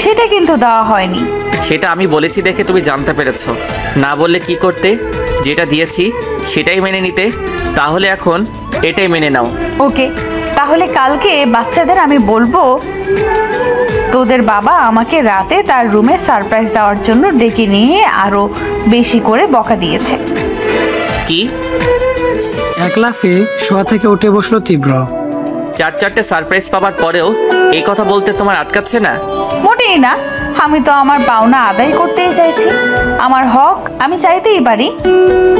সেটা কিন্তু দেওয়া হয়নি। সেটা আমি বলেছি দেখে তুমি জানতে পেরেছো, না বললে কি করতে? যেটা দিয়েছি সেটাই মেনে নিতে। তাহলে এখন এটাই মেনে নাও। ওকে, তাহলে কালকে বাচ্চাদের আমি বলবো তোদের বাবা আমাকে রাতে তার রুমে সারপ্রাইজ দেওয়ার জন্য ডেকে নিয়ে আরো বেশি করে বকা দিয়েছে। কি? এক লাফে শোয়া থেকে উঠে বসলো তীব্র। চারটে সারপ্রাইজ পাওয়ার পরেও এই কথা বলতে তোমার আটকাচ্ছে না? মোটেই না, আমি তো আমার পাওনা আদায় করতেই চাইছি। আমার হক আমি চাইতেই পারি,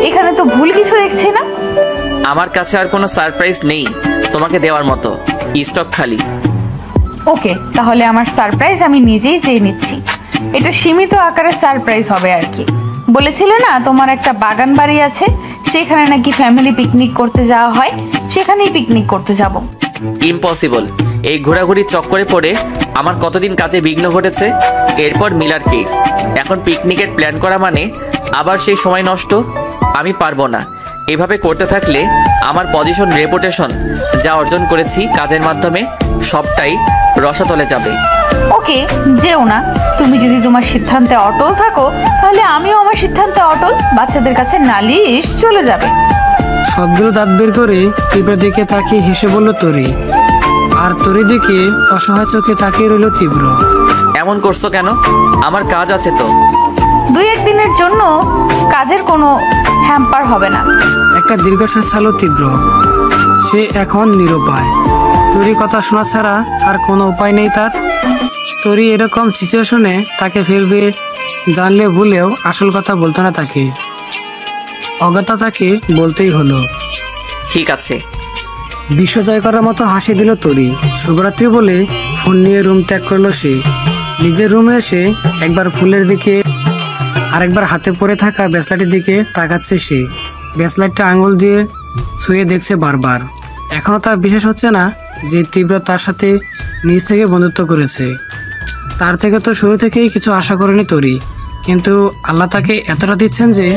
এখানে তো ভুল কিছু দেখছি না। আমার কাছে আর কোনো সারপ্রাইজ নেই তোমাকে দেওয়ার মতো, স্টক খালি। ওকে, তাহলে আমার সারপ্রাইজ আমি নিজেই চেয়ে নিচ্ছি। এটা সীমিত আকারের সারপ্রাইজ হবে আর কি। বলেছিলে না তোমার একটা বাগান বাড়ি আছে, সেখানে নাকি ফ্যামিলি পিকনিক করতে যাওয়া হয়, সেখানেই পিকনিক করতে যাব। ইম্পসিবল। এই ঘোরাঘুরি চক্করে পড়ে আমার কতদিন কাজে বিঘ্ন ঘটেছে। এরপর মিলার কেস, এখন পিকনিকের প্ল্যান করা মানে আবার সেই সময় নষ্ট। আমি পারবো না। এভাবে করতে থাকলে আমার পজিশন, রেপুটেশন যা অর্জন করেছি কাজের মাধ্যমে সবটাই রসাতলে যাবে। ওকে, যেও না। তুমি যদি তোমার সিদ্ধান্তে অটল থাকো তাহলে আমিও আমার সিদ্ধান্তে অটল। বাচ্চাদের কাছে নালিশ চলে যাবে। সবগুলো দাঁত বের করে তীব্র দিকে তাকিয়ে হেসে বলল তরি, আর তরি দিকে অসহায় চোখে তাকিয়ে রইল তীব্র। এমন করছো কেন? আমার কাজ আছে তো। 2-1 দিনের জন্য কাজের কোনো হ্যাম্পার হবে না। একটা দীর্ঘশ্বাস ছাড়ল তীব্র। সে এখন নিরুপায়। তরি কথা শোনা ছাড়া আর কোনো উপায় নেই তার। তরি এরকম সিচুয়েশনে তাকে ফেলবে জানলে ভুলেও আসল কথা বলতো না তাকে, অগত্যা তাকে বলতেই হলো। ঠিক আছে। বিশ্ব জয় করার মতো হাসি দিল তরি। শুভরাত্রি বলে ফোন নিয়ে রুম ত্যাগ করলো সে। নিজের রুমে এসে একবার ফুলের দিকে আরেকবার হাতে পড়ে থাকা ব্রেসলেটের দিকে তাকাচ্ছে সে। ব্রেসলেটটা আঙুল দিয়ে ছুঁয়ে দেখছে বারবার। এখনো তার বিশ্বাস হচ্ছে না যে তীব্র তার সাথে নিজ থেকে বন্ধুত্ব করেছে। তার থেকে তো শুরু থেকেই কিছু আশা করেনি তরি, কিন্তু আল্লাহ তাকে এতটা দিচ্ছেন যে